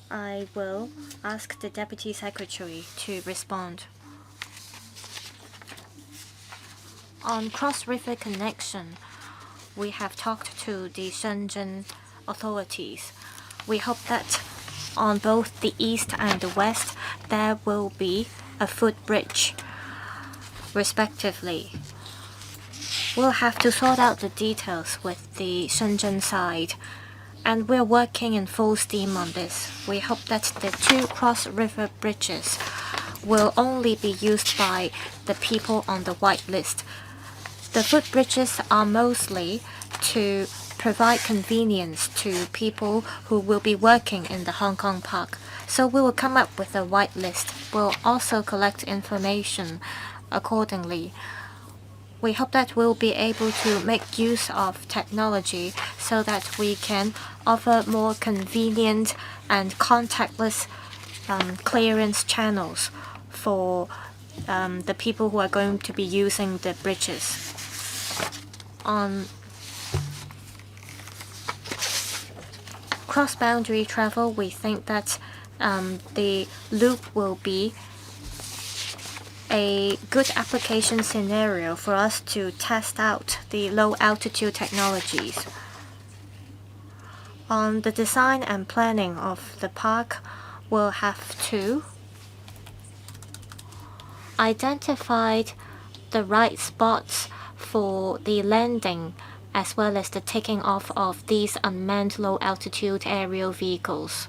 I will ask the Deputy Secretary to respond. On cross-river connection, we have talked to the Shenzhen authorities. We hope that on both the east and the west, there will be a footbridge, respectively. We'll have to sort out the details with the Shenzhen side, and we're working in full steam on this. We hope that the 2 cross-river bridges will only be used by the people on the white list. The footbridges are mostly to provide convenience to people who will be working in the Hong Kong park. So we will come up with a white list. We'll also collect information accordingly. We hope that we'll be able to make use of technology so that we can offer more convenient and contactless clearance channels for the people who are going to be using the bridges. On cross-boundary travel, we think that the loop will be a good application scenario for us to test out the low-altitude technologies. On the design and planning of the park, we'll have to identify the right spots for the landing as well as the taking off of these unmanned low-altitude aerial vehicles.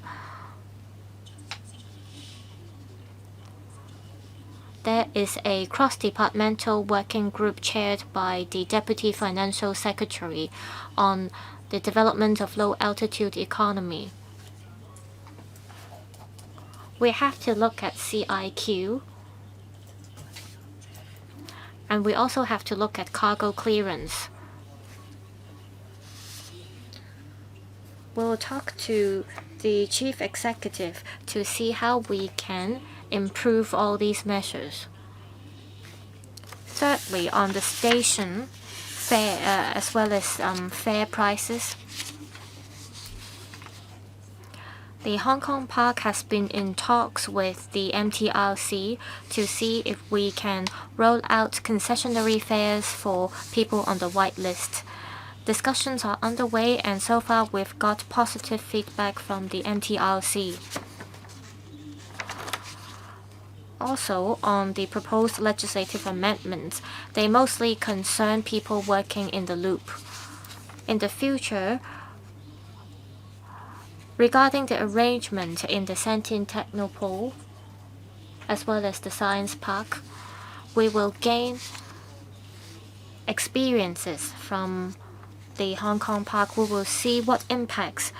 There is a cross-departmental working group chaired by the Deputy Financial Secretary on the development of low-altitude economy. We have to look at CIQ, and we also have to look at cargo clearance. We'll talk to the Chief Executive to see how we can improve all these measures. Thirdly, on the station fare as well as fare prices, the Hong Kong Park has been in talks with the MTRC to see if we can roll out concessionary fares for people on the white list. Discussions are underway, and so far we've got positive feedback from the MTRC. Also, on the proposed legislative amendments, they mostly concern people working in the loop. In the future, regarding the arrangement in the Sentient Technopole, as well as the Science Park, we will gain experiences from the Hong Kong Park. We will see what impacts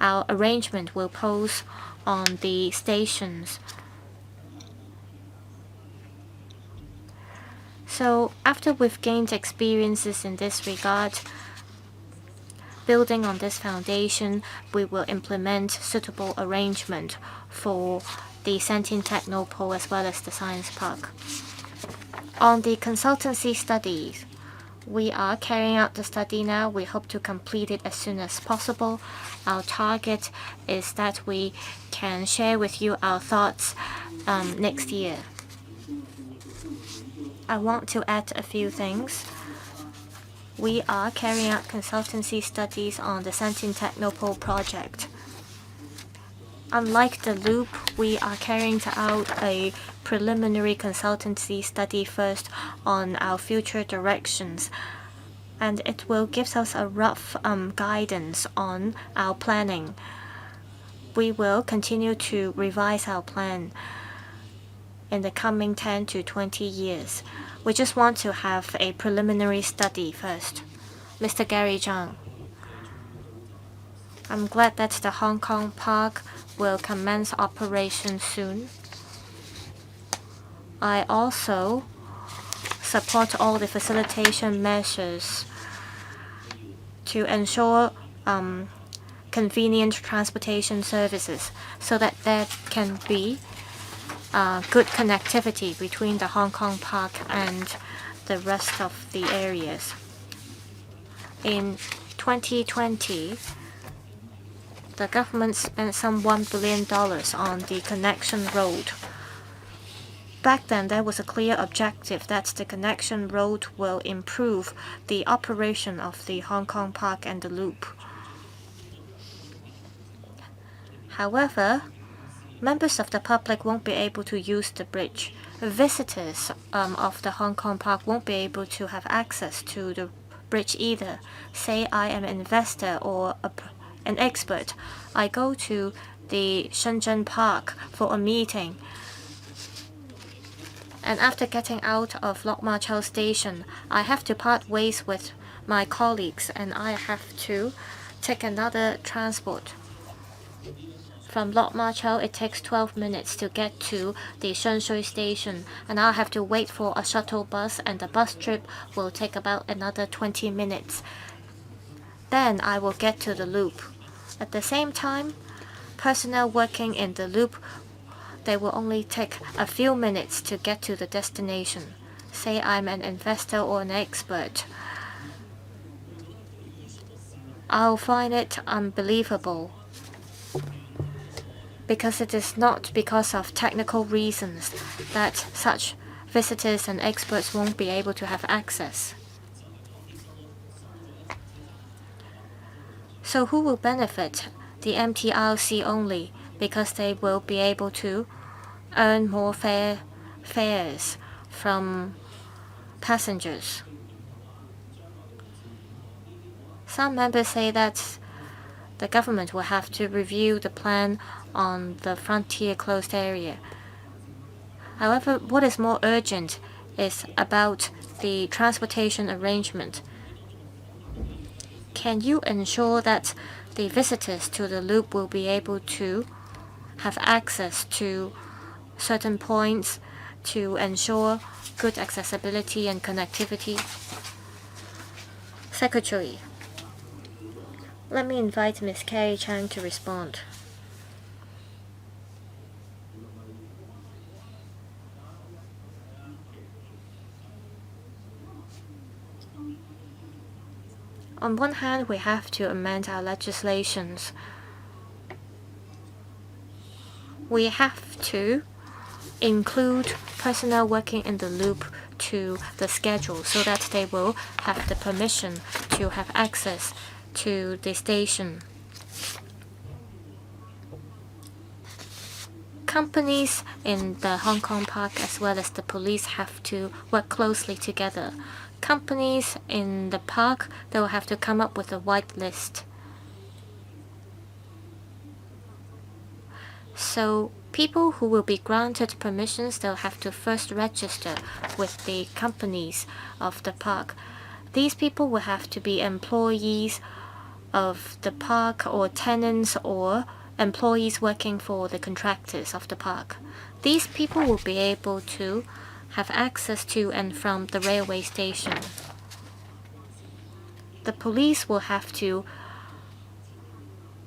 our arrangement will pose on the stations. So after we've gained experiences in this regard, building on this foundation, we will implement suitable arrangement for the Sentient Technopole as well as the Science Park. On the consultancy studies, we are carrying out the study now. We hope to complete it as soon as possible. Our target is that we can share with you our thoughts next year. I want to add a few things. we are carrying out consultancy studies on the Shenzhen Technopole project. Unlike the loop, we are carrying out a preliminary consultancy study first on our future directions, and it will give us a rough guidance on our planning. We will continue to revise our plan in the coming 10 to 20 years. We just want to have a preliminary study first. Mr. Gary Zhang, I'm glad that the Hong Kong Park will commence operation soon. I also support all the facilitation measures to ensure convenient transportation services so that there can be good connectivity between the Hong Kong Park and the rest of the areas. In 2020, the government spent some $1 billion on the connection road. Back then, there was a clear objective that the connection road will improve the operation of the Hong Kong Park and the Loop. However, members of the public won't be able to use the bridge. Visitors of the Hong Kong Park won't be able to have access to the bridge either. Say I am an investor or an expert. I go to the Shenzhen Park for a meeting. And after getting out of Lok Ma Chau Station, I have to part ways with my colleagues and I have to take another transport. From Lok Ma Chau, it takes 12 minutes to get to the Shenshui Station, and I'll have to wait for a shuttle bus, and the bus trip will take about another 20 minutes. Then I will get to the Loop. At the same time, personnel working in the Loop, they will only take a few minutes to get to the destination. Say I'm an investor or an expert. I'll find it unbelievable, because it is not because of technical reasons that such visitors and experts won't be able to have access. So who will benefit? The MTRC only, because they will be able to earn more fares from passengers. Some members say that the government will have to review the plan on the frontier closed area. However, what is more urgent is about the transportation arrangement. Can you ensure that the visitors to the Loop will be able to have access to certain points to ensure good accessibility and connectivity? Secretary, let me invite Ms. Carrie Chang to respond. On one hand, we have to amend our legislations. We have to include personnel working in the Loop to the schedule so that they will have the permission to have access to the station. Companies in the Hong Kong Park as well as the police have to work closely together. Companies in the park, they will have to come up with a white list. So people who will be granted permissions, they'll have to first register with the companies of the park. These people will have to be employees of the park or tenants or employees working for the contractors of the park. These people will be able to have access to and from the railway station. The police will have to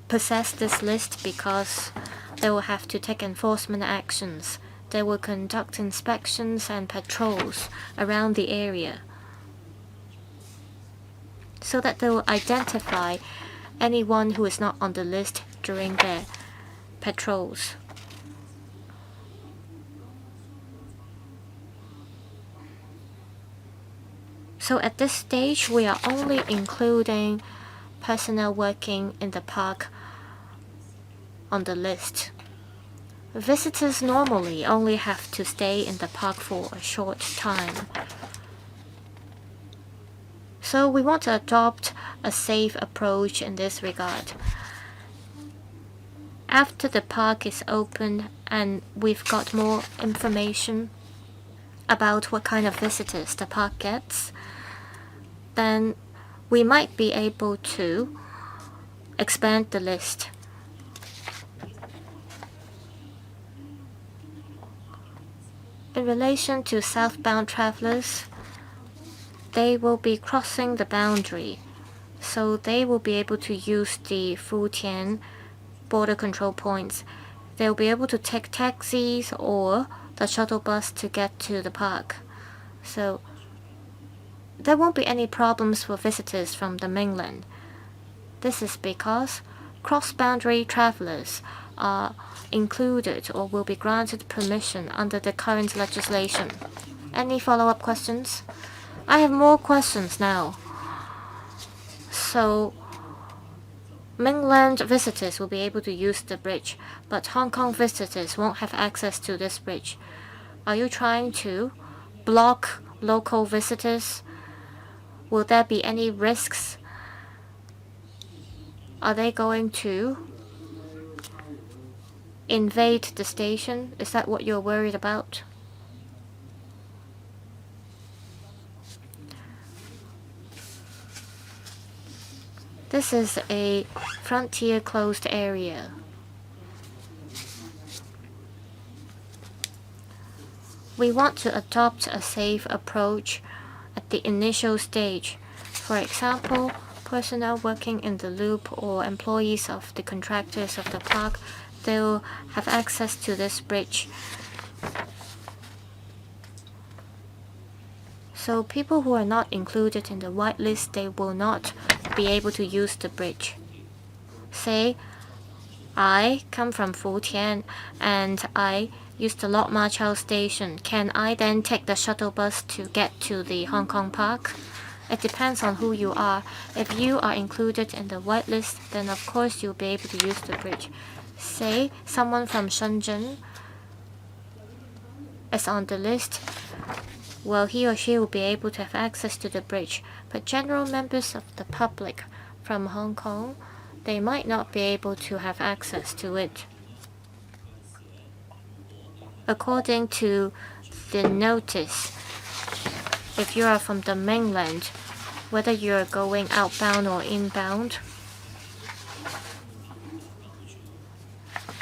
possess this list because they will have to take enforcement actions. They will conduct inspections and patrols around the area so that they will identify anyone who is not on the list during their patrols. So at this stage, we are only including personnel working in the park on the list. Visitors normally only have to stay in the park for a short time. So we want to adopt a safe approach in this regard. After the park is open and we've got more information about what kind of visitors the park gets, then we might be able to expand the list. In relation to southbound travelers, they will be crossing the boundary, so they will be able to use the Futian border control points. They'll be able to take taxis or the shuttle bus to get to the park. So there won't be any problems for visitors from the mainland. This is because cross-boundary travelers are included or will be granted permission under the current legislation. Any follow-up questions? I have more questions now. So mainland visitors will be able to use the bridge, but Hong Kong visitors won't have access to this bridge. Are you trying to block local visitors? Will there be any risks? Are they going to invade the station? Is that what you're worried about? This is a frontier closed area. We want to adopt a safe approach at the initial stage. For example, personnel working in the loop or employees of the contractors of the park, they'll have access to this bridge. So people who are not included in the whitelist, they will not be able to use the bridge. Say, I come from Futian and I use the Lok Ma Chau station. Can I then take the shuttle bus to get to the Hong Kong park? It depends on who you are. If you are included in the whitelist, then of course you'll be able to use the bridge. Say someone from Shenzhen is on the list. Well, he or she will be able to have access to the bridge. But general members of the public from Hong Kong, they might not be able to have access to it. According to the notice, if you are from the mainland, whether you're going outbound or inbound,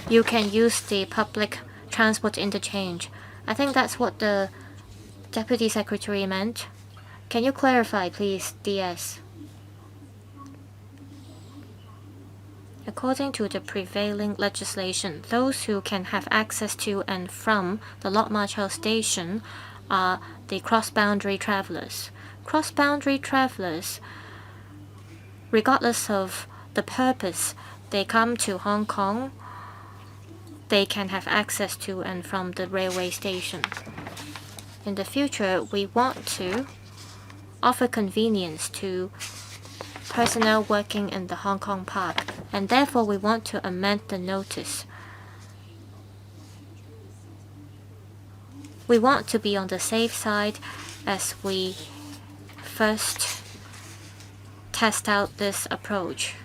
you can use the public transport interchange. I think that's what the Deputy Secretary meant. Can you clarify, please, DS? According to the prevailing legislation, those who can have access to and from the Lok Ma Chau station are the cross-boundary travelers. Cross-boundary travelers, regardless of the purpose they come to Hong Kong, they can have access to and from the railway station. In the future, we want to offer convenience to personnel working in the Hong Kong park, and therefore we want to amend the notice. We want to be on the safe side as we first test out this approach.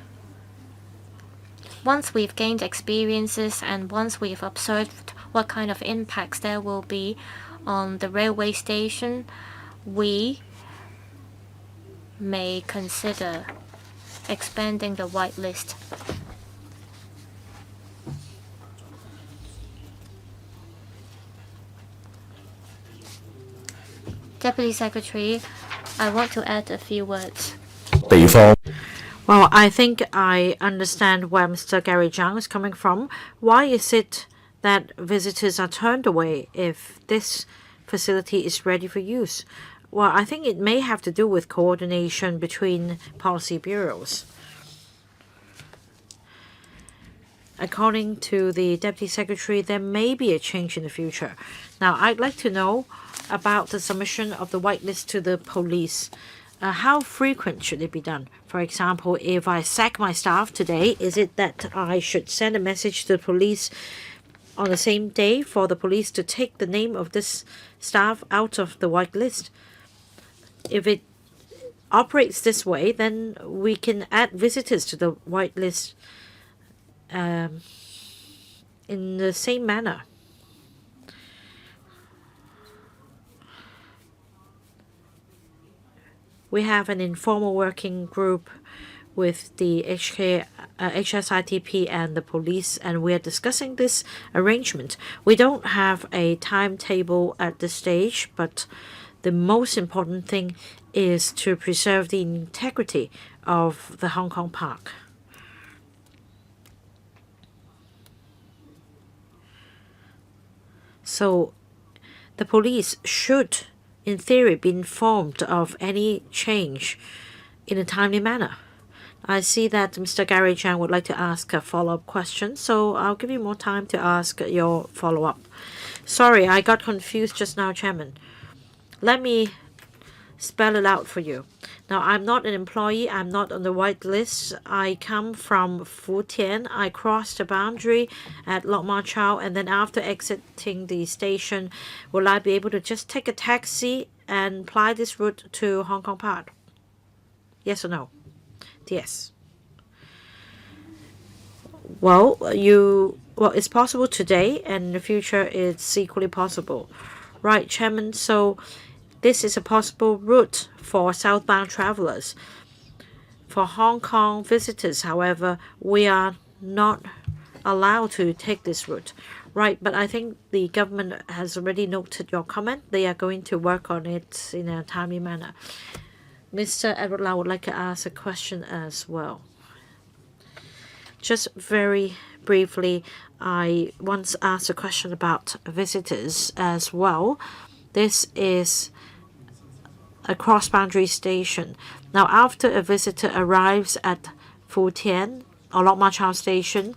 Once we've gained experiences and once we've observed what kind of impacts there will be on the railway station, we may consider expanding the whitelist. Deputy Secretary, I want to add a few words. Well, I think I understand where Mr. Gary Zhang is coming from. Why is it that visitors are turned away if this facility is ready for use? Well, I think it may have to do with coordination between policy bureaus. according to the Deputy Secretary, there may be a change in the future. Now, I'd like to know about the submission of the whitelist to the police. How frequent should it be done? For example, if I sack my staff today, is it that I should send a message to the police on the same day for the police to take the name of this staff out of the whitelist? If it operates this way, then we can add visitors to the whitelist in the same manner. We have an informal working group with the HSITP and the police, and we are discussing this arrangement. We don't have a timetable at this stage, but the most important thing is to preserve the integrity of the Hong Kong Park. So the police should, in theory, be informed of any change in a timely manner. I see that Mr. Gary Chang would like to ask a follow-up question, so I'll give you more time to ask your follow-up. Sorry, I got confused just now, Chairman. Let me spell it out for you. Now, I'm not an employee. I'm not on the white list. I come from Futian. I crossed the boundary at Lok Ma Chau, and then after exiting the station, will I be able to just take a taxi and apply this route to Hong Kong Park? Yes or no? Yes. Well, it's possible today, and in the future it's equally possible. Right, Chairman, so this is a possible route for southbound travelers. For Hong Kong visitors, however, we are not allowed to take this route. Right, but I think the government has already noted your comment. They are going to work on it in a timely manner. Mr. Edward Lau would like to ask a question as well. Just very briefly, I once asked a question about visitors as well. This is a cross-boundary station. Now, after a visitor arrives at Futian or Lok Ma Chau station,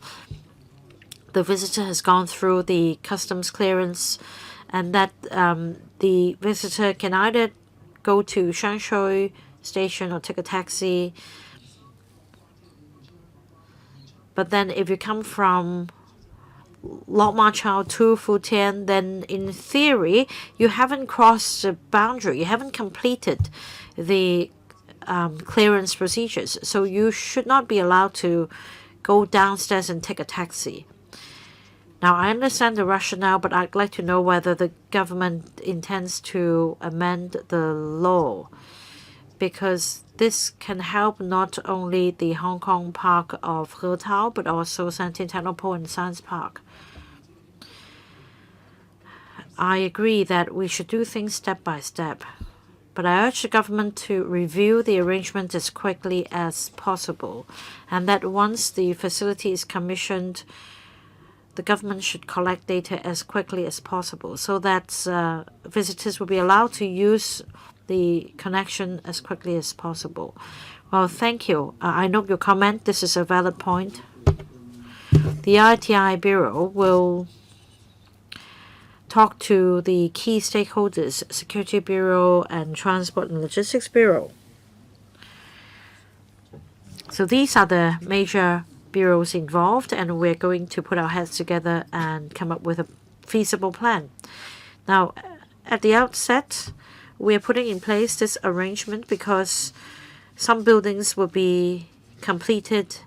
the visitor has gone through the customs clearance, and that the visitor can either go to Shanshui station or take a taxi. But then if you come from Lok Ma Chau to Futian, then in theory, you haven't crossed the boundary. You haven't completed the clearance procedures. So you should not be allowed to go downstairs and take a taxi. Now, I understand the rationale, but I'd like to know whether the government intends to amend the law, because this can help not only the Hong Kong Park of Hetao, but also Shantin Technopole and Science Park. I agree that we should do things step by step, but I urge the government to review the arrangement as quickly as possible, and that once the facility is commissioned, the government should collect data as quickly as possible so that visitors will be allowed to use the connection as quickly as possible. Well, thank you. I note your comment. This is a valid point. The ITI Bureau will talk to the key stakeholders, Security Bureau and Transport and Logistics Bureau. So these are the major bureaus involved, and we're going to put our heads together and come up with a feasible plan. Now, at the outset, we are putting in place this arrangement because some buildings will be completed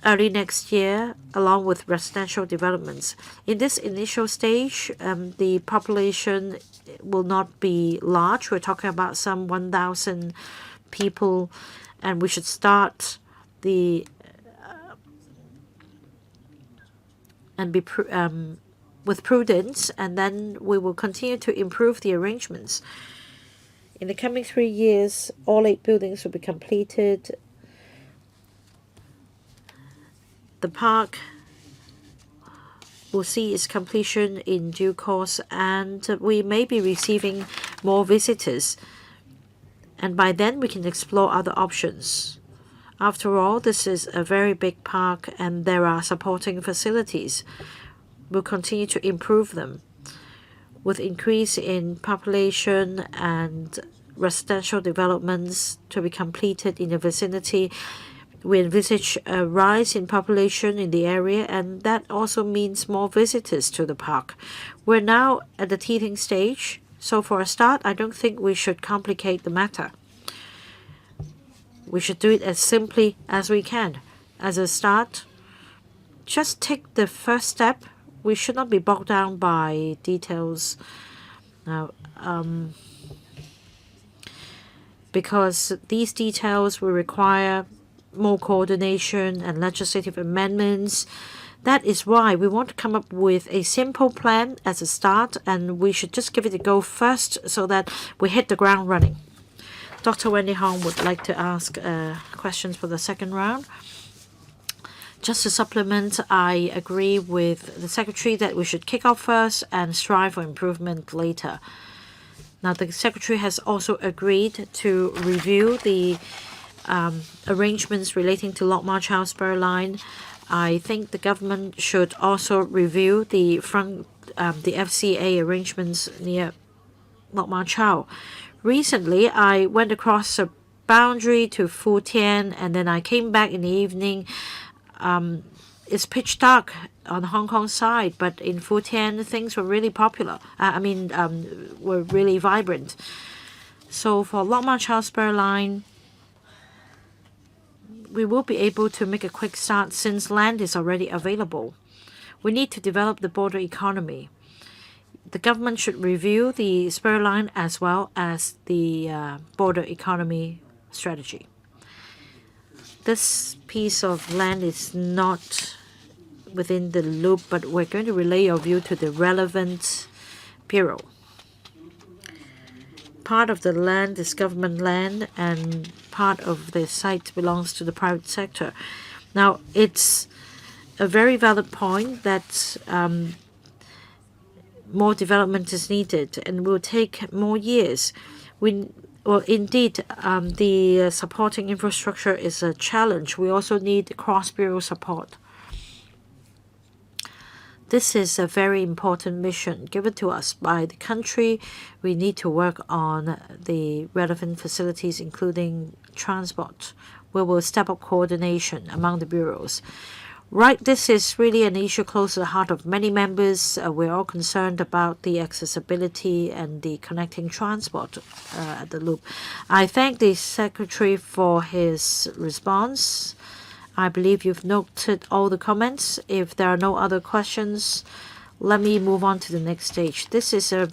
early next year, along with residential developments. In this initial stage, the population will not be large. We're talking about some 1,000 people, and we should start with prudence, and then we will continue to improve the arrangements. In the coming 3 years, all 8 buildings will be completed. The park will see its completion in due course, and we may be receiving more visitors. And by then, we can explore other options. After all, this is a very big park and there are supporting facilities. We'll continue to improve them. With increase in population and residential developments to be completed in the vicinity, we envisage a rise in population in the area, and that also means more visitors to the park. We're now at the teething stage, so for a start, I don't think we should complicate the matter. We should do it as simply as we can. As a start, just take the first step. We should not be bogged down by details now, because these details will require more coordination and legislative amendments. That is why we want to come up with a simple plan as a start, and we should just give it a go first so that we hit the ground running. Dr. Wendy Hong would like to ask questions for the second round. Just to supplement, I agree with the Secretary that we should kick off first and strive for improvement later. Now, the Secretary has also agreed to review the arrangements relating to Lok Ma Chau Spur Line. I think the government should also review the FCA arrangements near Lok Ma Chau. Recently, I went across a boundary to Futian, and then I came back in the evening. It's pitch dark on the Hong Kong side, but in Futian, things were really popular. Were really vibrant. So for Lok Ma Chau Spur Line, we will be able to make a quick start since land is already available. We need to develop the border economy. The government should review the spur line as well as the border economy strategy. This piece of land is not within the loop, but we're going to relay your view to the relevant bureau. Part of the land is government land and part of the site belongs to the private sector. Now, it's a very valid point that more development is needed and will take more years. Indeed, the supporting infrastructure is a challenge. We also need cross-bureau support. This is a very important mission given to us by the country. We need to work on the relevant facilities, including transport. We will step up coordination among the bureaus. Right, this is really an issue close to the heart of many members. We're all concerned about the accessibility and the connecting transport at the loop. I thank the Secretary for his response. I believe you've noted all the comments. If there are no other questions, let me move on to the next stage. This is a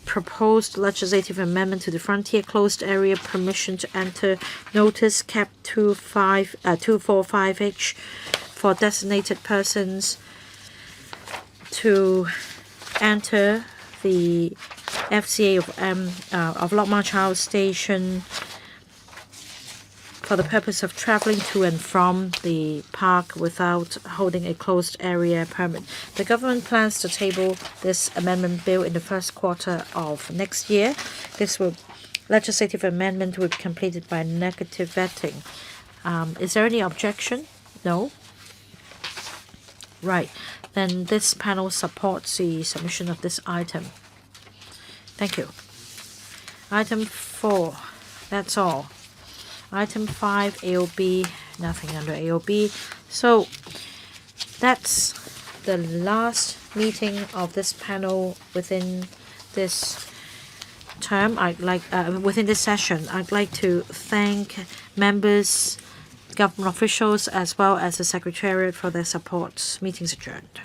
proposed legislative amendment to the Frontier Closed Area Permission to Enter Notice Cap 245H for designated persons to enter the FCA of Lok Ma Chau Station for the purpose of traveling to and from the park without holding a closed area permit. The government plans to table this amendment bill in the first quarter of next year. This legislative amendment will be completed by negative vetting. Is there any objection? No? Right. Then this panel supports the submission of this item. Thank you. Item 4. That's all. Item 5, AOB, nothing under AOB. So that's the last meeting of this panel within this term. Within this session, I'd like to thank members, government officials, as well as the Secretariat for their support. Meeting's adjourned.